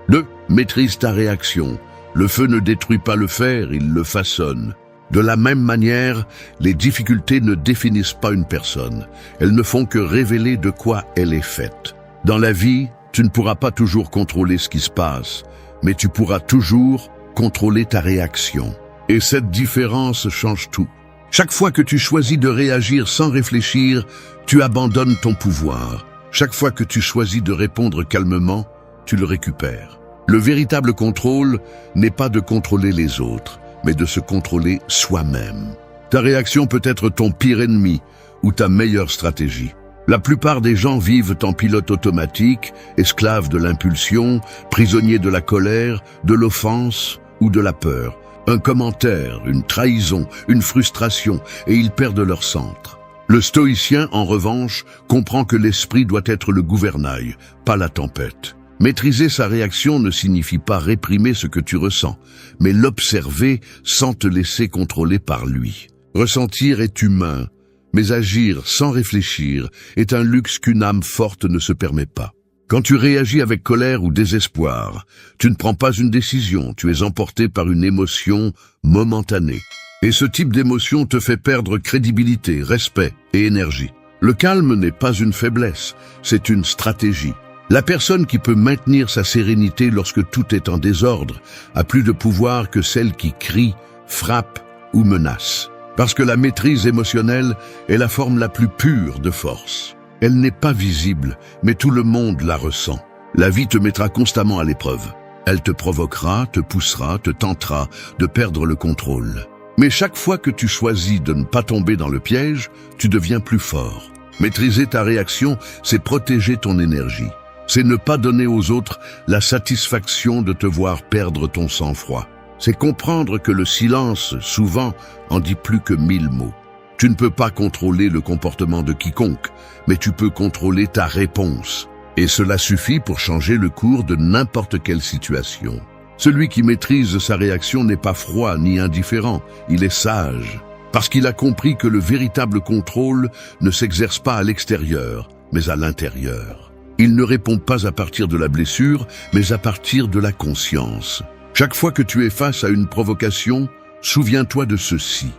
2. Maîtrise ta réaction. Le feu ne détruit pas le fer, il le façonne. De la même manière, les difficultés ne définissent pas une personne. Elles ne font que révéler de quoi elle est faite. Dans la vie, tu ne pourras pas toujours contrôler ce qui se passe, mais tu pourras toujours contrôler ta réaction. Et cette différence change tout. Chaque fois que tu choisis de réagir sans réfléchir, tu abandonnes ton pouvoir. Chaque fois que tu choisis de répondre calmement, tu le récupères. Le véritable contrôle n'est pas de contrôler les autres, mais de se contrôler soi-même. Ta réaction peut être ton pire ennemi ou ta meilleure stratégie. La plupart des gens vivent en pilote automatique, esclaves de l'impulsion, prisonniers de la colère, de l'offense ou de la peur. Un commentaire, une trahison, une frustration, et ils perdent leur centre. Le stoïcien, en revanche, comprend que l'esprit doit être le gouvernail, pas la tempête. Maîtriser sa réaction ne signifie pas réprimer ce que tu ressens, mais l'observer sans te laisser contrôler par lui. Ressentir est humain, mais agir sans réfléchir est un luxe qu'une âme forte ne se permet pas. Quand tu réagis avec colère ou désespoir, tu ne prends pas une décision, tu es emporté par une émotion momentanée. Et ce type d'émotion te fait perdre crédibilité, respect et énergie. Le calme n'est pas une faiblesse, c'est une stratégie. La personne qui peut maintenir sa sérénité lorsque tout est en désordre a plus de pouvoir que celle qui crie, frappe ou menace. Parce que la maîtrise émotionnelle est la forme la plus pure de force. Elle n'est pas visible, mais tout le monde la ressent. La vie te mettra constamment à l'épreuve. Elle te provoquera, te poussera, te tentera de perdre le contrôle. Mais chaque fois que tu choisis de ne pas tomber dans le piège, tu deviens plus fort. Maîtriser ta réaction, c'est protéger ton énergie. C'est ne pas donner aux autres la satisfaction de te voir perdre ton sang-froid. C'est comprendre que le silence, souvent, en dit plus que 1000 mots. Tu ne peux pas contrôler le comportement de quiconque, mais tu peux contrôler ta réponse. Et cela suffit pour changer le cours de n'importe quelle situation. Celui qui maîtrise sa réaction n'est pas froid ni indifférent, il est sage. Parce qu'il a compris que le véritable contrôle ne s'exerce pas à l'extérieur, mais à l'intérieur. Il ne répond pas à partir de la blessure, mais à partir de la conscience. Chaque fois que tu es face à une provocation, souviens-toi de ceci.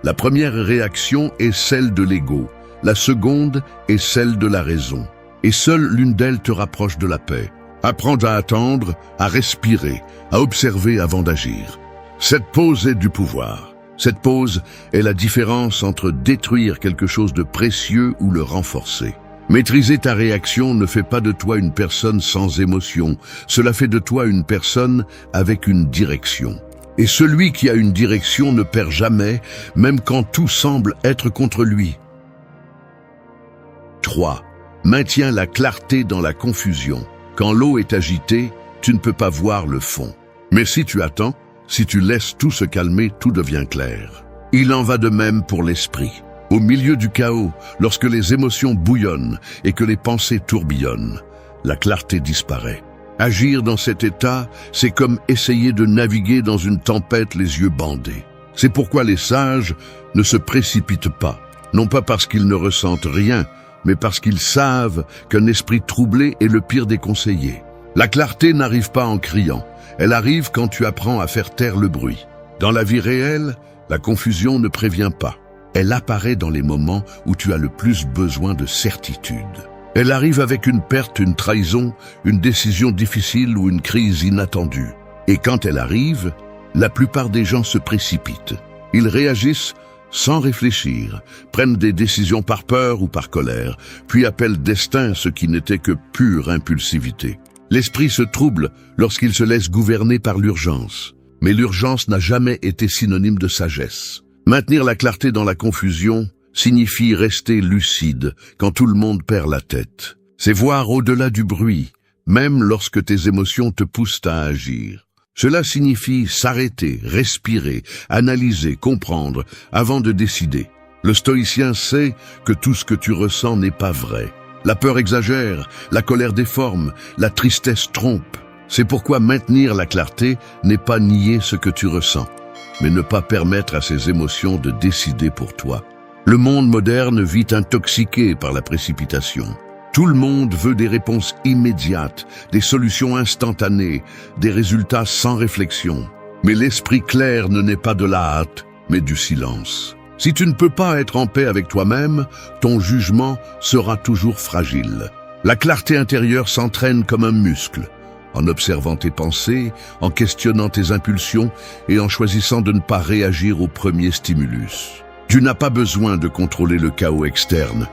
La première réaction est celle de l'ego, la seconde est celle de la raison. Et seule l'une d'elles te rapproche de la paix. Apprends à attendre, à respirer, à observer avant d'agir. Cette pause est du pouvoir. Cette pause est la différence entre détruire quelque chose de précieux ou le renforcer. Maîtriser ta réaction ne fait pas de toi une personne sans émotion. Cela fait de toi une personne avec une direction. Et celui qui a une direction ne perd jamais, même quand tout semble être contre lui. 3. Maintiens la clarté dans la confusion. Quand l'eau est agitée, tu ne peux pas voir le fond. Mais si tu attends, si tu laisses tout se calmer, tout devient clair. Il en va de même pour l'esprit. Au milieu du chaos, lorsque les émotions bouillonnent et que les pensées tourbillonnent, la clarté disparaît. Agir dans cet état, c'est comme essayer de naviguer dans une tempête les yeux bandés. C'est pourquoi les sages ne se précipitent pas, non pas parce qu'ils ne ressentent rien, mais parce qu'ils savent qu'un esprit troublé est le pire des conseillers. La clarté n'arrive pas en criant, elle arrive quand tu apprends à faire taire le bruit. Dans la vie réelle, la confusion ne prévient pas. Elle apparaît dans les moments où tu as le plus besoin de certitude. Elle arrive avec une perte, une trahison, une décision difficile ou une crise inattendue. Et quand elle arrive, la plupart des gens se précipitent. Ils réagissent sans réfléchir, prennent des décisions par peur ou par colère, puis appellent destin ce qui n'était que pure impulsivité. L'esprit se trouble lorsqu'il se laisse gouverner par l'urgence. Mais l'urgence n'a jamais été synonyme de sagesse. Maintenir la clarté dans la confusion signifie rester lucide quand tout le monde perd la tête. C'est voir au-delà du bruit, même lorsque tes émotions te poussent à agir. Cela signifie s'arrêter, respirer, analyser, comprendre, avant de décider. Le stoïcien sait que tout ce que tu ressens n'est pas vrai. La peur exagère, la colère déforme, la tristesse trompe. C'est pourquoi maintenir la clarté n'est pas nier ce que tu ressens, mais ne pas permettre à ces émotions de décider pour toi. Le monde moderne vit intoxiqué par la précipitation. Tout le monde veut des réponses immédiates, des solutions instantanées, des résultats sans réflexion. Mais l'esprit clair ne naît pas de la hâte, mais du silence. Si tu ne peux pas être en paix avec toi-même, ton jugement sera toujours fragile. La clarté intérieure s'entraîne comme un muscle, en observant tes pensées, en questionnant tes impulsions et en choisissant de ne pas réagir au premier stimulus. Tu n'as pas besoin de contrôler le chaos externe,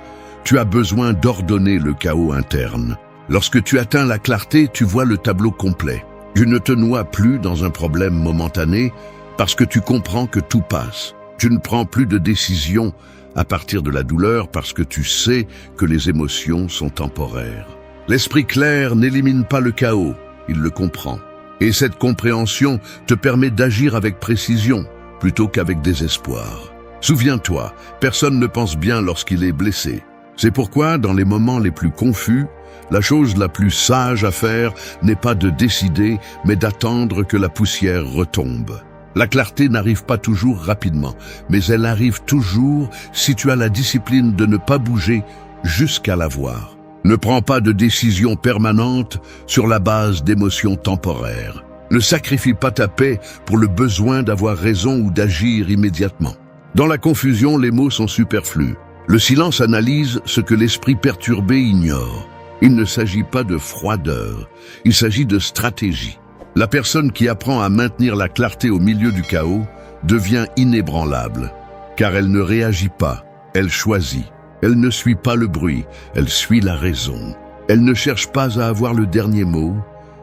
tu as besoin d'ordonner le chaos interne. Lorsque tu atteins la clarté, tu vois le tableau complet. Tu ne te noies plus dans un problème momentané parce que tu comprends que tout passe. Tu ne prends plus de décisions à partir de la douleur parce que tu sais que les émotions sont temporaires. L'esprit clair n'élimine pas le chaos, il le comprend. Et cette compréhension te permet d'agir avec précision plutôt qu'avec désespoir. Souviens-toi, personne ne pense bien lorsqu'il est blessé. C'est pourquoi, dans les moments les plus confus, la chose la plus sage à faire n'est pas de décider, mais d'attendre que la poussière retombe. La clarté n'arrive pas toujours rapidement, mais elle arrive toujours si tu as la discipline de ne pas bouger jusqu'à la voir. Ne prends pas de décision permanente sur la base d'émotions temporaires. Ne sacrifie pas ta paix pour le besoin d'avoir raison ou d'agir immédiatement. Dans la confusion, les mots sont superflus. Le silence analyse ce que l'esprit perturbé ignore. Il ne s'agit pas de froideur, il s'agit de stratégie. La personne qui apprend à maintenir la clarté au milieu du chaos devient inébranlable, car elle ne réagit pas, elle choisit. Elle ne suit pas le bruit, elle suit la raison. Elle ne cherche pas à avoir le dernier mot,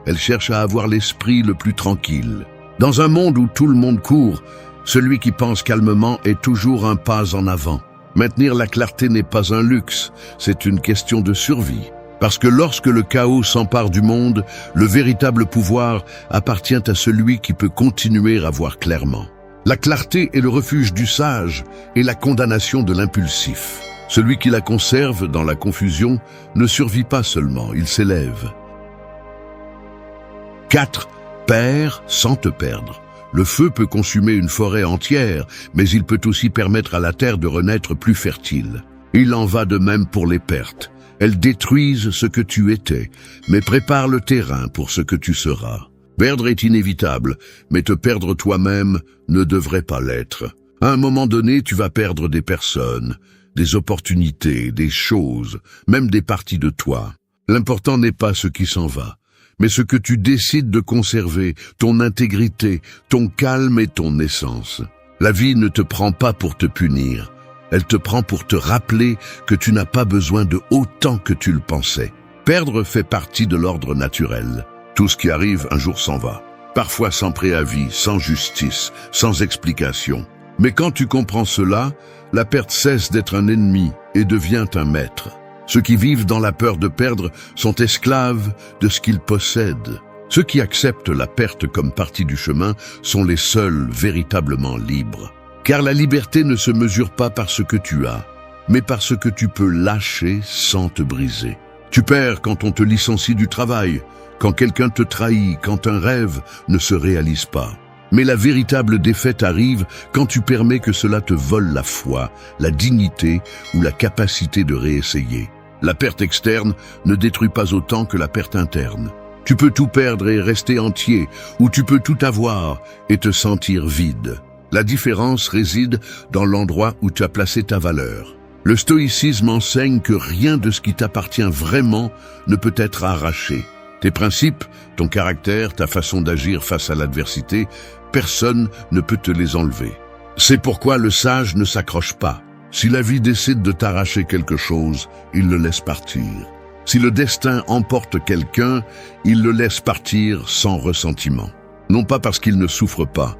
elle cherche à avoir l'esprit le plus tranquille. Dans un monde où tout le monde court, celui qui pense calmement est toujours un pas en avant. Maintenir la clarté n'est pas un luxe, c'est une question de survie. Parce que lorsque le chaos s'empare du monde, le véritable pouvoir appartient à celui qui peut continuer à voir clairement. La clarté est le refuge du sage et la condamnation de l'impulsif. Celui qui la conserve dans la confusion ne survit pas seulement, il s'élève. 4. Perds sans te perdre. Le feu peut consumer une forêt entière, mais il peut aussi permettre à la terre de renaître plus fertile. Il en va de même pour les pertes. Elles détruisent ce que tu étais, mais préparent le terrain pour ce que tu seras. Perdre est inévitable, mais te perdre toi-même ne devrait pas l'être. À un moment donné, tu vas perdre des personnes, des opportunités, des choses, même des parties de toi. L'important n'est pas ce qui s'en va, mais ce que tu décides de conserver, ton intégrité, ton calme et ton essence. La vie ne te prend pas pour te punir. Elle te prend pour te rappeler que tu n'as pas besoin de autant que tu le pensais. Perdre fait partie de l'ordre naturel. Tout ce qui arrive un jour s'en va. Parfois sans préavis, sans justice, sans explication. Mais quand tu comprends cela, la perte cesse d'être un ennemi et devient un maître. Ceux qui vivent dans la peur de perdre sont esclaves de ce qu'ils possèdent. Ceux qui acceptent la perte comme partie du chemin sont les seuls véritablement libres. Car la liberté ne se mesure pas par ce que tu as, mais par ce que tu peux lâcher sans te briser. Tu perds quand on te licencie du travail, quand quelqu'un te trahit, quand un rêve ne se réalise pas. Mais la véritable défaite arrive quand tu permets que cela te vole la foi, la dignité ou la capacité de réessayer. La perte externe ne détruit pas autant que la perte interne. Tu peux tout perdre et rester entier, ou tu peux tout avoir et te sentir vide. La différence réside dans l'endroit où tu as placé ta valeur. Le stoïcisme enseigne que rien de ce qui t'appartient vraiment ne peut être arraché. Tes principes, ton caractère, ta façon d'agir face à l'adversité, personne ne peut te les enlever. C'est pourquoi le sage ne s'accroche pas. Si la vie décide de t'arracher quelque chose, il le laisse partir. Si le destin emporte quelqu'un, il le laisse partir sans ressentiment. Non pas parce qu'il ne souffre pas,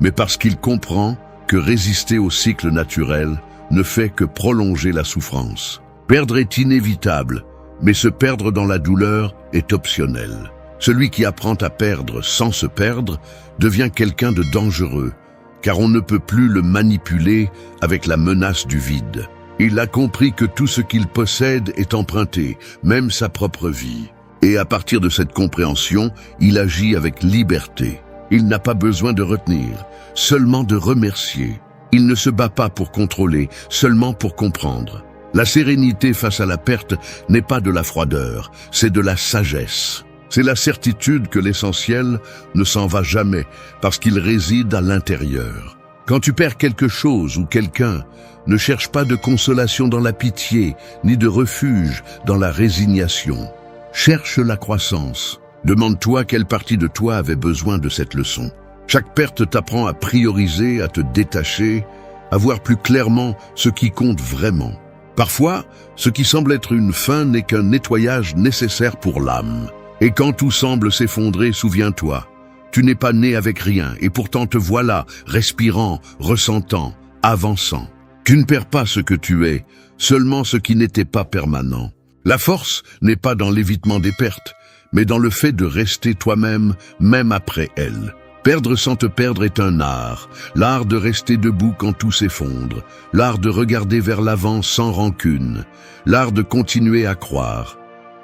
mais parce qu'il comprend que résister au cycle naturel ne fait que prolonger la souffrance. Perdre est inévitable, mais se perdre dans la douleur est optionnel. Celui qui apprend à perdre sans se perdre devient quelqu'un de dangereux, car on ne peut plus le manipuler avec la menace du vide. Il a compris que tout ce qu'il possède est emprunté, même sa propre vie. Et à partir de cette compréhension, il agit avec liberté. Il n'a pas besoin de retenir, seulement de remercier. Il ne se bat pas pour contrôler, seulement pour comprendre. La sérénité face à la perte n'est pas de la froideur, c'est de la sagesse. C'est la certitude que l'essentiel ne s'en va jamais, parce qu'il réside à l'intérieur. Quand tu perds quelque chose ou quelqu'un, ne cherche pas de consolation dans la pitié, ni de refuge dans la résignation. Cherche la croissance. Demande-toi quelle partie de toi avait besoin de cette leçon. Chaque perte t'apprend à prioriser, à te détacher, à voir plus clairement ce qui compte vraiment. Parfois, ce qui semble être une fin n'est qu'un nettoyage nécessaire pour l'âme. Et quand tout semble s'effondrer, souviens-toi, tu n'es pas né avec rien, et pourtant te voilà, respirant, ressentant, avançant. Tu ne perds pas ce que tu es, seulement ce qui n'était pas permanent. La force n'est pas dans l'évitement des pertes, mais dans le fait de rester toi-même, même après elles. Perdre sans te perdre est un art, l'art de rester debout quand tout s'effondre, l'art de regarder vers l'avant sans rancune, l'art de continuer à croire,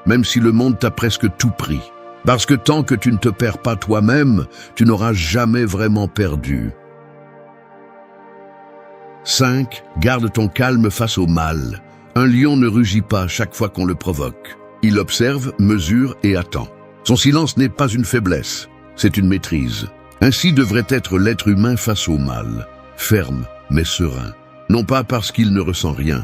même si le monde t'a presque tout pris. Parce que tant que tu ne te perds pas toi-même, tu n'auras jamais vraiment perdu. 5. Garde ton calme face au mal. Un lion ne rugit pas chaque fois qu'on le provoque. Il observe, mesure et attend. Son silence n'est pas une faiblesse, c'est une maîtrise. Ainsi devrait être l'être humain face au mal, ferme mais serein. Non pas parce qu'il ne ressent rien,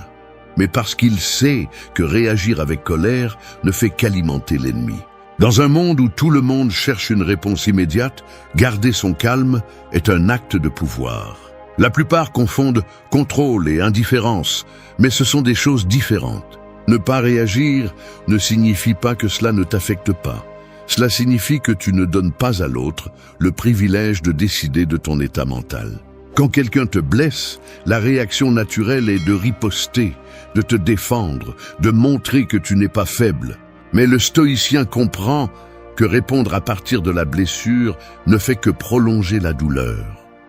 mais parce qu'il sait que réagir avec colère ne fait qu'alimenter l'ennemi. Dans un monde où tout le monde cherche une réponse immédiate, garder son calme est un acte de pouvoir. La plupart confondent contrôle et indifférence, mais ce sont des choses différentes. Ne pas réagir ne signifie pas que cela ne t'affecte pas. Cela signifie que tu ne donnes pas à l'autre le privilège de décider de ton état mental. Quand quelqu'un te blesse, la réaction naturelle est de riposter, de te défendre, de montrer que tu n'es pas faible. Mais le stoïcien comprend que répondre à partir de la blessure ne fait que prolonger la douleur.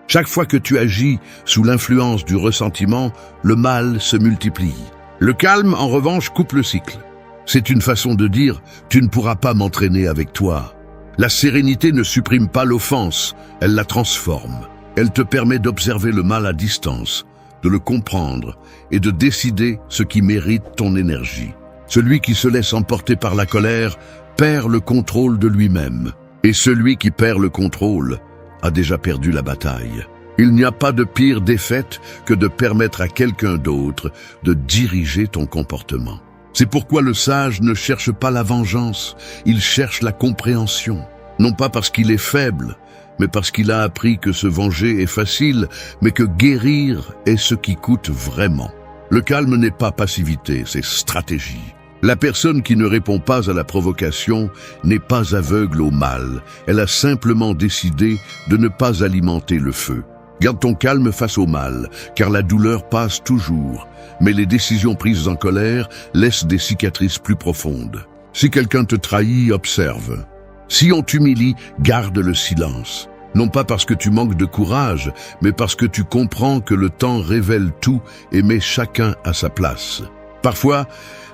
Chaque fois que tu agis sous l'influence du ressentiment, le mal se multiplie. Le calme, en revanche, coupe le cycle. C'est une façon de dire « tu ne pourras pas m'entraîner avec toi ». La sérénité ne supprime pas l'offense, elle la transforme. Elle te permet d'observer le mal à distance, de le comprendre et de décider ce qui mérite ton énergie. Celui qui se laisse emporter par la colère perd le contrôle de lui-même. Et celui qui perd le contrôle a déjà perdu la bataille. Il n'y a pas de pire défaite que de permettre à quelqu'un d'autre de diriger ton comportement. C'est pourquoi le sage ne cherche pas la vengeance, il cherche la compréhension. Non pas parce qu'il est faible, mais parce qu'il a appris que se venger est facile, mais que guérir est ce qui coûte vraiment. Le calme n'est pas passivité, c'est stratégie. La personne qui ne répond pas à la provocation n'est pas aveugle au mal. Elle a simplement décidé de ne pas alimenter le feu. Garde ton calme face au mal, car la douleur passe toujours. Mais les décisions prises en colère laissent des cicatrices plus profondes. Si quelqu'un te trahit, observe. Si on t'humilie, garde le silence. Non pas parce que tu manques de courage, mais parce que tu comprends que le temps révèle tout et met chacun à sa place. Parfois,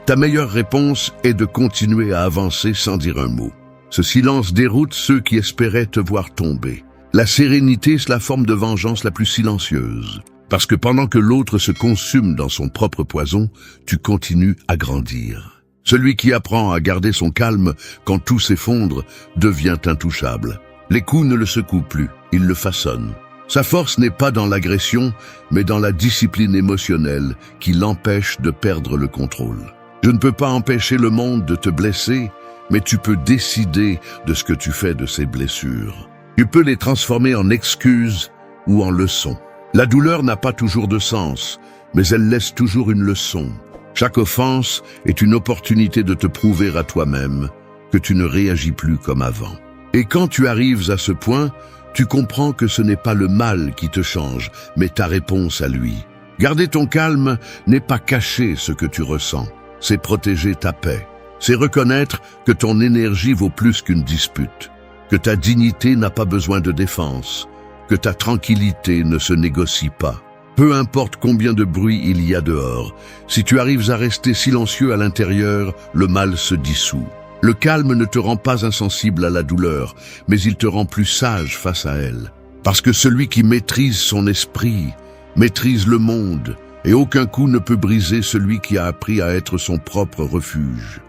ta meilleure réponse est de continuer à avancer sans dire un mot. Ce silence déroute ceux qui espéraient te voir tomber. La sérénité, c'est la forme de vengeance la plus silencieuse. Parce que pendant que l'autre se consume dans son propre poison, tu continues à grandir. Celui qui apprend à garder son calme quand tout s'effondre devient intouchable. Les coups ne le secouent plus, ils le façonnent. Sa force n'est pas dans l'agression, mais dans la discipline émotionnelle qui l'empêche de perdre le contrôle. Je ne peux pas empêcher le monde de te blesser, mais tu peux décider de ce que tu fais de ces blessures. Tu peux les transformer en excuses ou en leçons. La douleur n'a pas toujours de sens, mais elle laisse toujours une leçon. Chaque offense est une opportunité de te prouver à toi-même que tu ne réagis plus comme avant. Et quand tu arrives à ce point, tu comprends que ce n'est pas le mal qui te change, mais ta réponse à lui. Garder ton calme n'est pas cacher ce que tu ressens, c'est protéger ta paix. C'est reconnaître que ton énergie vaut plus qu'une dispute, que ta dignité n'a pas besoin de défense, que ta tranquillité ne se négocie pas. Peu importe combien de bruit il y a dehors, si tu arrives à rester silencieux à l'intérieur, le mal se dissout. Le calme ne te rend pas insensible à la douleur, mais il te rend plus sage face à elle. Parce que celui qui maîtrise son esprit, maîtrise le monde, et aucun coup ne peut briser celui qui a appris à être son propre refuge.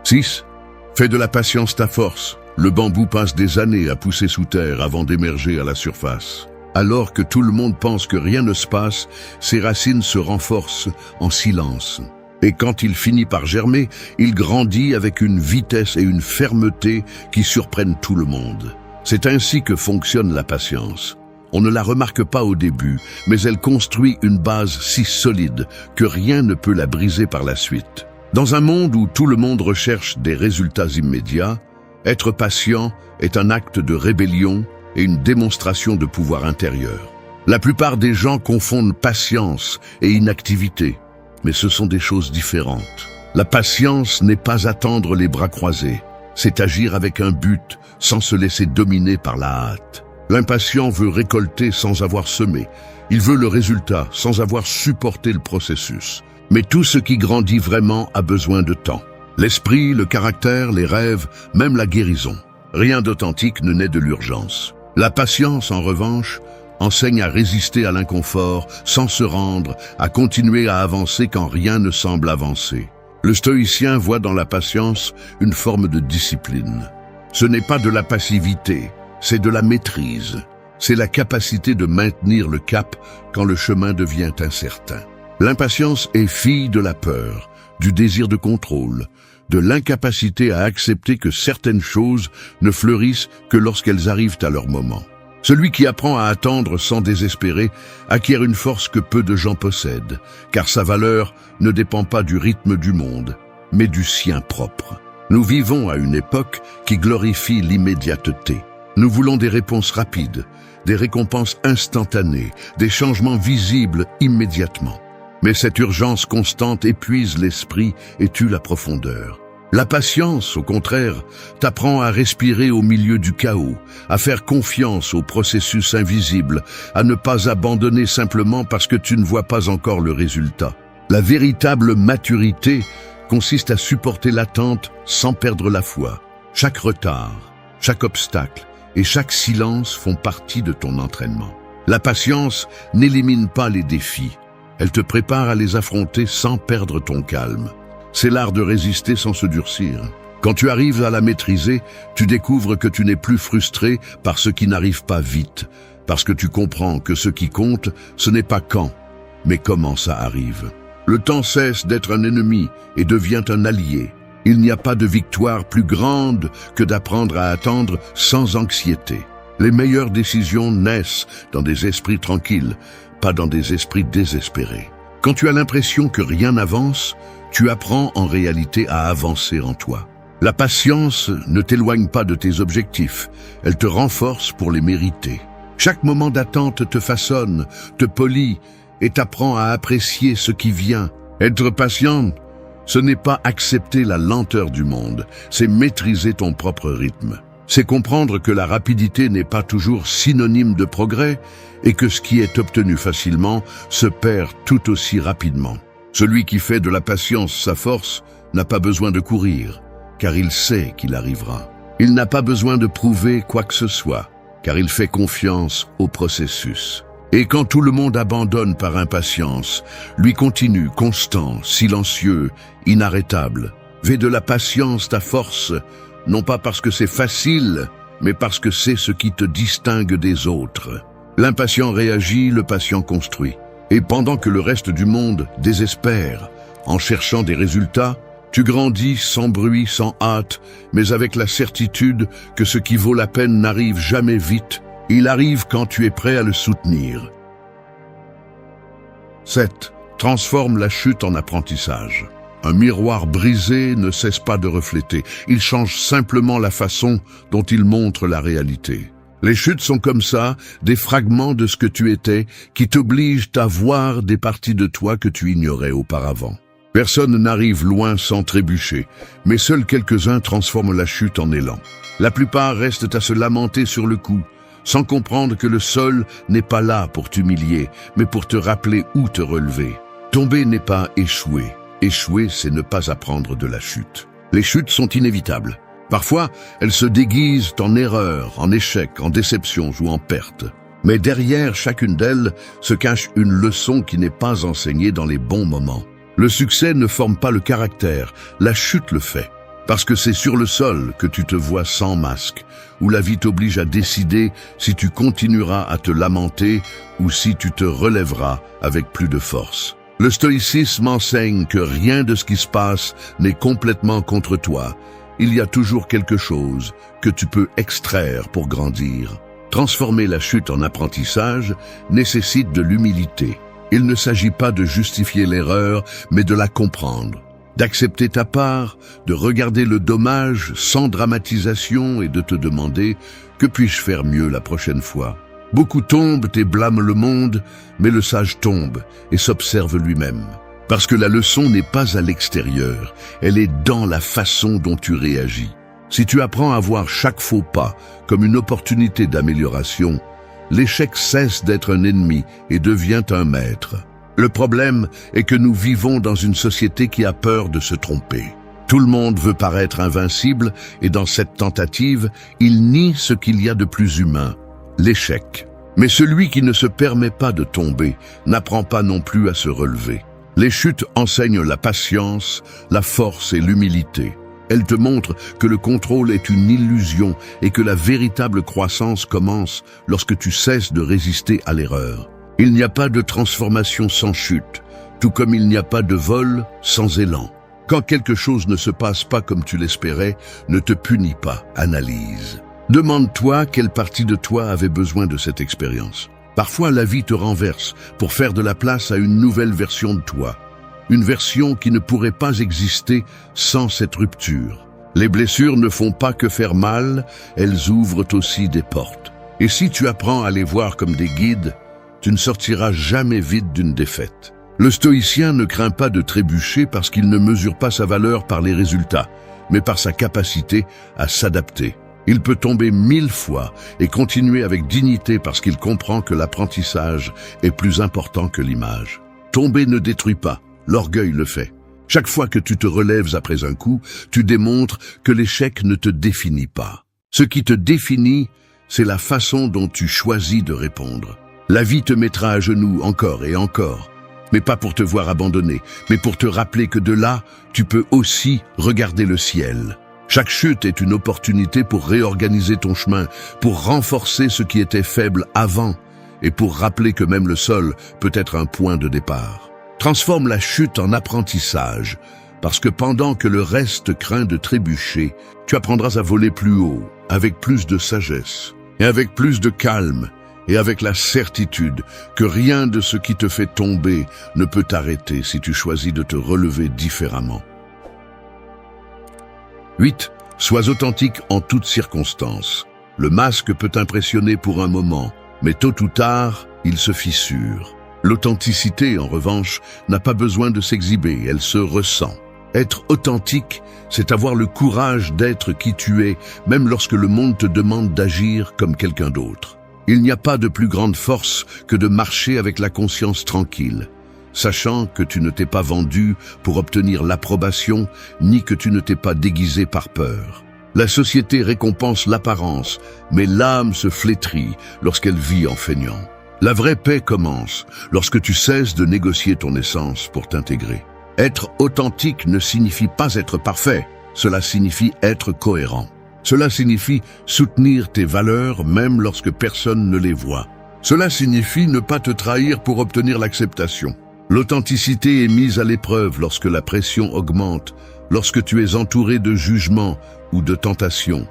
6. Fais de la patience ta force. Le bambou passe des années à pousser sous terre avant d'émerger à la surface. Alors que tout le monde pense que rien ne se passe, ses racines se renforcent en silence. Et quand il finit par germer, il grandit avec une vitesse et une fermeté qui surprennent tout le monde. C'est ainsi que fonctionne la patience. On ne la remarque pas au début, mais elle construit une base si solide que rien ne peut la briser par la suite. Dans un monde où tout le monde recherche des résultats immédiats, être patient est un acte de rébellion et une démonstration de pouvoir intérieur. La plupart des gens confondent patience et inactivité, mais ce sont des choses différentes. La patience n'est pas attendre les bras croisés, c'est agir avec un but sans se laisser dominer par la hâte. L'impatient veut récolter sans avoir semé, il veut le résultat sans avoir supporté le processus. Mais tout ce qui grandit vraiment a besoin de temps. L'esprit, le caractère, les rêves, même la guérison. Rien d'authentique ne naît de l'urgence. La patience, en revanche, enseigne à résister à l'inconfort, sans se rendre, à continuer à avancer quand rien ne semble avancer. Le stoïcien voit dans la patience une forme de discipline. Ce n'est pas de la passivité, c'est de la maîtrise. C'est la capacité de maintenir le cap quand le chemin devient incertain. L'impatience est fille de la peur, du désir de contrôle, de l'incapacité à accepter que certaines choses ne fleurissent que lorsqu'elles arrivent à leur moment. Celui qui apprend à attendre sans désespérer acquiert une force que peu de gens possèdent, car sa valeur ne dépend pas du rythme du monde, mais du sien propre. Nous vivons à une époque qui glorifie l'immédiateté. Nous voulons des réponses rapides, des récompenses instantanées, des changements visibles immédiatement. Mais cette urgence constante épuise l'esprit et tue la profondeur. La patience, au contraire, t'apprend à respirer au milieu du chaos, à faire confiance au processus invisible, à ne pas abandonner simplement parce que tu ne vois pas encore le résultat. La véritable maturité consiste à supporter l'attente sans perdre la foi. Chaque retard, chaque obstacle et chaque silence font partie de ton entraînement. La patience n'élimine pas les défis. Elle te prépare à les affronter sans perdre ton calme. C'est l'art de résister sans se durcir. Quand tu arrives à la maîtriser, tu découvres que tu n'es plus frustré par ce qui n'arrive pas vite, parce que tu comprends que ce qui compte, ce n'est pas quand, mais comment ça arrive. Le temps cesse d'être un ennemi et devient un allié. Il n'y a pas de victoire plus grande que d'apprendre à attendre sans anxiété. Les meilleures décisions naissent dans des esprits tranquilles, pas dans des esprits désespérés. Quand tu as l'impression que rien n'avance, tu apprends en réalité à avancer en toi. La patience ne t'éloigne pas de tes objectifs, elle te renforce pour les mériter. Chaque moment d'attente te façonne, te polit et t'apprend à apprécier ce qui vient. Être patient, ce n'est pas accepter la lenteur du monde, c'est maîtriser ton propre rythme. C'est comprendre que la rapidité n'est pas toujours synonyme de progrès et que ce qui est obtenu facilement se perd tout aussi rapidement. Celui qui fait de la patience sa force n'a pas besoin de courir, car il sait qu'il arrivera. Il n'a pas besoin de prouver quoi que ce soit, car il fait confiance au processus. Et quand tout le monde abandonne par impatience, lui continue, constant, silencieux, inarrêtable. Fais de la patience ta force, non pas parce que c'est facile, mais parce que c'est ce qui te distingue des autres. L'impatient réagit, le patient construit. Et pendant que le reste du monde désespère, en cherchant des résultats, tu grandis sans bruit, sans hâte, mais avec la certitude que ce qui vaut la peine n'arrive jamais vite. Il arrive quand tu es prêt à le soutenir. 7. Transforme la chute en apprentissage. Un miroir brisé ne cesse pas de refléter. Il change simplement la façon dont il montre la réalité. Les chutes sont comme ça, des fragments de ce que tu étais, qui t'obligent à voir des parties de toi que tu ignorais auparavant. Personne n'arrive loin sans trébucher, mais seuls quelques-uns transforment la chute en élan. La plupart restent à se lamenter sur le coup, sans comprendre que le sol n'est pas là pour t'humilier, mais pour te rappeler où te relever. Tomber n'est pas échouer. Échouer, c'est ne pas apprendre de la chute. Les chutes sont inévitables. Parfois, elles se déguisent en erreur, en échec, en déception ou en perte. Mais derrière chacune d'elles se cache une leçon qui n'est pas enseignée dans les bons moments. Le succès ne forme pas le caractère, la chute le fait. Parce que c'est sur le sol que tu te vois sans masque, où la vie t'oblige à décider si tu continueras à te lamenter ou si tu te relèveras avec plus de force. Le stoïcisme enseigne que rien de ce qui se passe n'est complètement contre toi. Il y a toujours quelque chose que tu peux extraire pour grandir. Transformer la chute en apprentissage nécessite de l'humilité. Il ne s'agit pas de justifier l'erreur, mais de la comprendre. D'accepter ta part, de regarder le dommage sans dramatisation et de te demander « Que puis-je faire mieux la prochaine fois ?» Beaucoup tombent et blâment le monde, mais le sage tombe et s'observe lui-même. Parce que la leçon n'est pas à l'extérieur, elle est dans la façon dont tu réagis. Si tu apprends à voir chaque faux pas comme une opportunité d'amélioration, l'échec cesse d'être un ennemi et devient un maître. Le problème est que nous vivons dans une société qui a peur de se tromper. Tout le monde veut paraître invincible et dans cette tentative, il nie ce qu'il y a de plus humain, l'échec. Mais celui qui ne se permet pas de tomber n'apprend pas non plus à se relever. Les chutes enseignent la patience, la force et l'humilité. Elles te montrent que le contrôle est une illusion et que la véritable croissance commence lorsque tu cesses de résister à l'erreur. Il n'y a pas de transformation sans chute, tout comme il n'y a pas de vol sans élan. Quand quelque chose ne se passe pas comme tu l'espérais, ne te punis pas, analyse. Demande-toi quelle partie de toi avait besoin de cette expérience. Parfois, la vie te renverse pour faire de la place à une nouvelle version de toi. Une version qui ne pourrait pas exister sans cette rupture. Les blessures ne font pas que faire mal, elles ouvrent aussi des portes. Et si tu apprends à les voir comme des guides, tu ne sortiras jamais vite d'une défaite. Le stoïcien ne craint pas de trébucher parce qu'il ne mesure pas sa valeur par les résultats, mais par sa capacité à s'adapter. Il peut tomber 1000 fois et continuer avec dignité parce qu'il comprend que l'apprentissage est plus important que l'image. Tomber ne détruit pas, l'orgueil le fait. Chaque fois que tu te relèves après un coup, tu démontres que l'échec ne te définit pas. Ce qui te définit, c'est la façon dont tu choisis de répondre. La vie te mettra à genoux encore et encore, mais pas pour te voir abandonner, mais pour te rappeler que de là, tu peux aussi regarder le ciel. Chaque chute est une opportunité pour réorganiser ton chemin, pour renforcer ce qui était faible avant et pour rappeler que même le sol peut être un point de départ. Transforme la chute en apprentissage, parce que pendant que le reste craint de trébucher, tu apprendras à voler plus haut, avec plus de sagesse, et avec plus de calme, et avec la certitude que rien de ce qui te fait tomber ne peut t'arrêter si tu choisis de te relever différemment. 8. Sois authentique en toutes circonstances. Le masque peut impressionner pour un moment, mais tôt ou tard, il se fissure. L'authenticité, en revanche, n'a pas besoin de s'exhiber, elle se ressent. Être authentique, c'est avoir le courage d'être qui tu es, même lorsque le monde te demande d'agir comme quelqu'un d'autre. Il n'y a pas de plus grande force que de marcher avec la conscience tranquille, sachant que tu ne t'es pas vendu pour obtenir l'approbation, ni que tu ne t'es pas déguisé par peur. La société récompense l'apparence, mais l'âme se flétrit lorsqu'elle vit en feignant. La vraie paix commence lorsque tu cesses de négocier ton essence pour t'intégrer. Être authentique ne signifie pas être parfait, cela signifie être cohérent. Cela signifie soutenir tes valeurs même lorsque personne ne les voit. Cela signifie ne pas te trahir pour obtenir l'acceptation. L'authenticité est mise à l'épreuve lorsque la pression augmente, lorsque tu es entouré de jugements ou de tentations,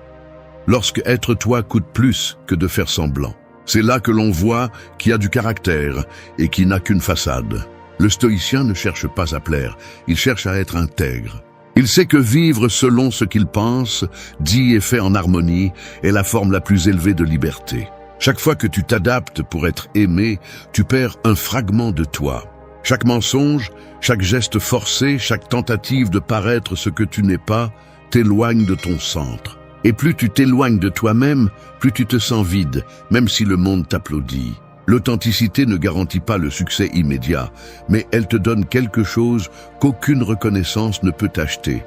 lorsque être toi coûte plus que de faire semblant. C'est là que l'on voit qui a du caractère et qui n'a qu'une façade. Le stoïcien ne cherche pas à plaire, il cherche à être intègre. Il sait que vivre selon ce qu'il pense, dit et fait en harmonie, est la forme la plus élevée de liberté. Chaque fois que tu t'adaptes pour être aimé, tu perds un fragment de toi. Chaque mensonge, chaque geste forcé, chaque tentative de paraître ce que tu n'es pas, t'éloigne de ton centre. Et plus tu t'éloignes de toi-même, plus tu te sens vide, même si le monde t'applaudit. L'authenticité ne garantit pas le succès immédiat, mais elle te donne quelque chose qu'aucune reconnaissance ne peut acheter,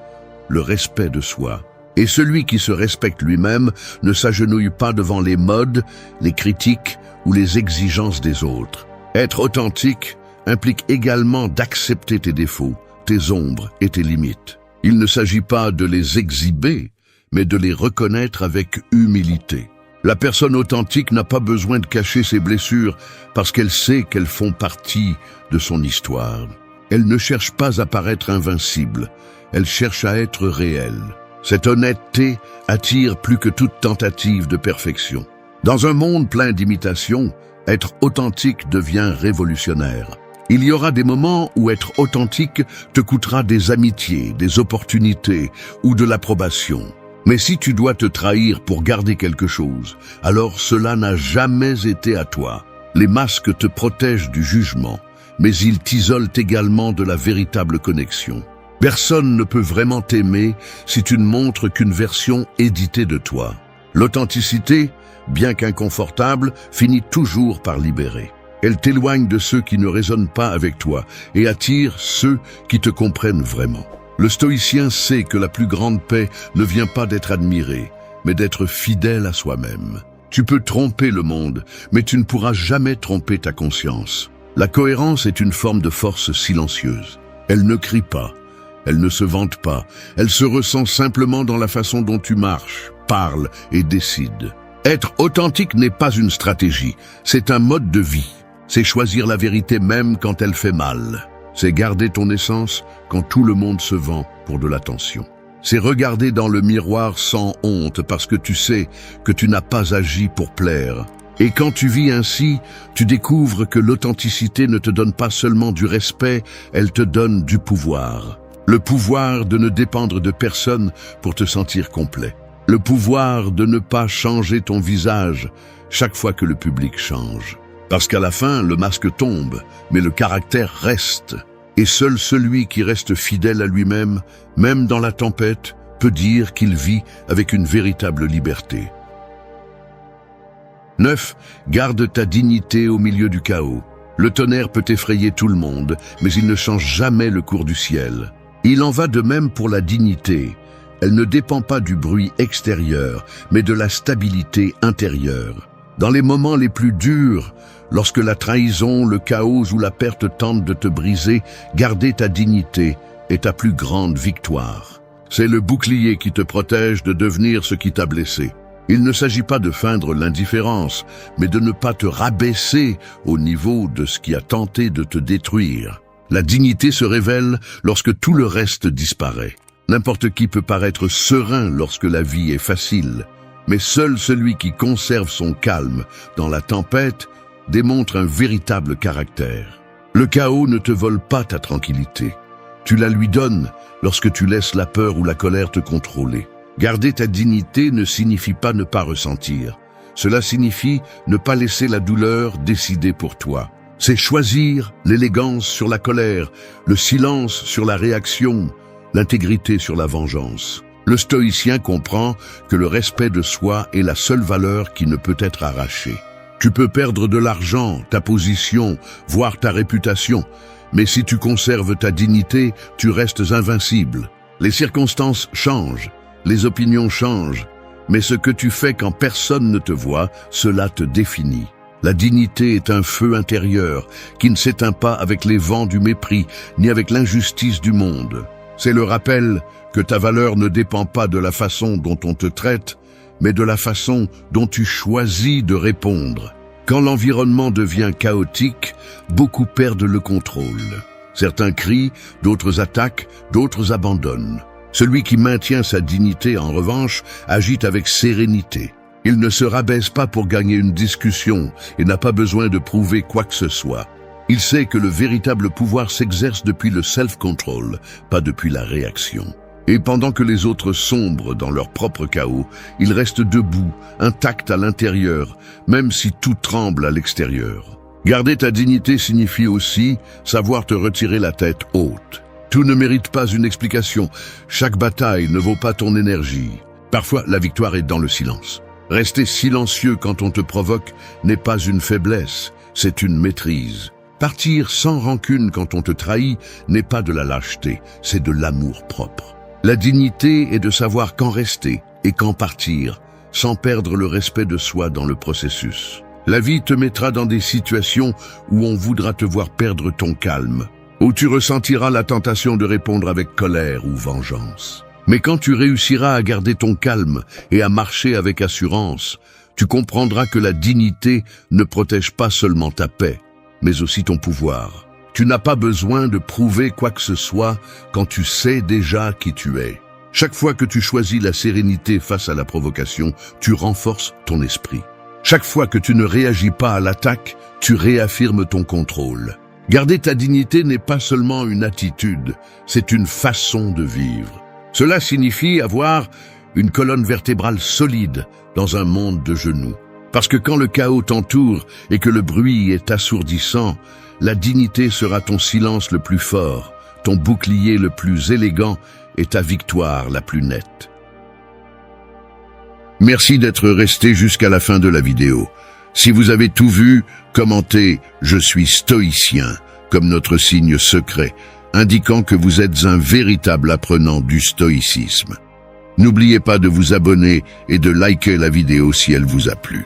le respect de soi. Et celui qui se respecte lui-même ne s'agenouille pas devant les modes, les critiques ou les exigences des autres. Être authentique implique également d'accepter tes défauts, tes ombres et tes limites. Il ne s'agit pas de les exhiber, mais de les reconnaître avec humilité. La personne authentique n'a pas besoin de cacher ses blessures parce qu'elle sait qu'elles font partie de son histoire. Elle ne cherche pas à paraître invincible, elle cherche à être réelle. Cette honnêteté attire plus que toute tentative de perfection. Dans un monde plein d'imitations, être authentique devient révolutionnaire. Il y aura des moments où être authentique te coûtera des amitiés, des opportunités ou de l'approbation. Mais si tu dois te trahir pour garder quelque chose, alors cela n'a jamais été à toi. Les masques te protègent du jugement, mais ils t'isolent également de la véritable connexion. Personne ne peut vraiment t'aimer si tu ne montres qu'une version éditée de toi. L'authenticité, bien qu'inconfortable, finit toujours par libérer. Elle t'éloigne de ceux qui ne résonnent pas avec toi et attire ceux qui te comprennent vraiment. Le stoïcien sait que la plus grande paix ne vient pas d'être admiré, mais d'être fidèle à soi-même. Tu peux tromper le monde, mais tu ne pourras jamais tromper ta conscience. La cohérence est une forme de force silencieuse. Elle ne crie pas, elle ne se vante pas, elle se ressent simplement dans la façon dont tu marches, parles et décides. Être authentique n'est pas une stratégie, c'est un mode de vie. C'est choisir la vérité même quand elle fait mal. C'est garder ton essence quand tout le monde se vend pour de l'attention. C'est regarder dans le miroir sans honte parce que tu sais que tu n'as pas agi pour plaire. Et quand tu vis ainsi, tu découvres que l'authenticité ne te donne pas seulement du respect, elle te donne du pouvoir. Le pouvoir de ne dépendre de personne pour te sentir complet. Le pouvoir de ne pas changer ton visage chaque fois que le public change. Parce qu'à la fin, le masque tombe, mais le caractère reste. Et seul celui qui reste fidèle à lui-même, même dans la tempête, peut dire qu'il vit avec une véritable liberté. 9. Garde ta dignité au milieu du chaos. Le tonnerre peut effrayer tout le monde, mais il ne change jamais le cours du ciel. Il en va de même pour la dignité. Elle ne dépend pas du bruit extérieur, mais de la stabilité intérieure. Dans les moments les plus durs, lorsque la trahison, le chaos ou la perte tentent de te briser, garder ta dignité est ta plus grande victoire. C'est le bouclier qui te protège de devenir ce qui t'a blessé. Il ne s'agit pas de feindre l'indifférence, mais de ne pas te rabaisser au niveau de ce qui a tenté de te détruire. La dignité se révèle lorsque tout le reste disparaît. N'importe qui peut paraître serein lorsque la vie est facile, mais seul celui qui conserve son calme dans la tempête démontre un véritable caractère. Le chaos ne te vole pas ta tranquillité. Tu la lui donnes lorsque tu laisses la peur ou la colère te contrôler. Garder ta dignité ne signifie pas ne pas ressentir. Cela signifie ne pas laisser la douleur décider pour toi. C'est choisir l'élégance sur la colère, le silence sur la réaction, l'intégrité sur la vengeance. Le stoïcien comprend que le respect de soi est la seule valeur qui ne peut être arrachée. Tu peux perdre de l'argent, ta position, voire ta réputation, mais si tu conserves ta dignité, tu restes invincible. Les circonstances changent, les opinions changent, mais ce que tu fais quand personne ne te voit, cela te définit. La dignité est un feu intérieur qui ne s'éteint pas avec les vents du mépris, ni avec l'injustice du monde. C'est le rappel que ta valeur ne dépend pas de la façon dont on te traite, mais de la façon dont tu choisis de répondre. Quand l'environnement devient chaotique, beaucoup perdent le contrôle. Certains crient, d'autres attaquent, d'autres abandonnent. Celui qui maintient sa dignité, en revanche, agit avec sérénité. Il ne se rabaisse pas pour gagner une discussion et n'a pas besoin de prouver quoi que ce soit. Il sait que le véritable pouvoir s'exerce depuis le self-control, pas depuis la réaction. Et pendant que les autres sombrent dans leur propre chaos, il reste debout, intact à l'intérieur, même si tout tremble à l'extérieur. Garder ta dignité signifie aussi savoir te retirer la tête haute. Tout ne mérite pas une explication. Chaque bataille ne vaut pas ton énergie. Parfois, la victoire est dans le silence. Rester silencieux quand on te provoque n'est pas une faiblesse, c'est une maîtrise. Partir sans rancune quand on te trahit n'est pas de la lâcheté, c'est de l'amour propre. La dignité est de savoir quand rester et quand partir, sans perdre le respect de soi dans le processus. La vie te mettra dans des situations où on voudra te voir perdre ton calme, où tu ressentiras la tentation de répondre avec colère ou vengeance. Mais quand tu réussiras à garder ton calme et à marcher avec assurance, tu comprendras que la dignité ne protège pas seulement ta paix, mais aussi ton pouvoir. Tu n'as pas besoin de prouver quoi que ce soit quand tu sais déjà qui tu es. Chaque fois que tu choisis la sérénité face à la provocation, tu renforces ton esprit. Chaque fois que tu ne réagis pas à l'attaque, tu réaffirmes ton contrôle. Garder ta dignité n'est pas seulement une attitude, c'est une façon de vivre. Cela signifie avoir une colonne vertébrale solide dans un monde de genoux. Parce que quand le chaos t'entoure et que le bruit est assourdissant, la dignité sera ton silence le plus fort, ton bouclier le plus élégant et ta victoire la plus nette. Merci d'être resté jusqu'à la fin de la vidéo. Si vous avez tout vu, commentez « Je suis stoïcien » comme notre signe secret. indiquant que vous êtes un véritable apprenant du stoïcisme. N'oubliez pas de vous abonner et de liker la vidéo si elle vous a plu.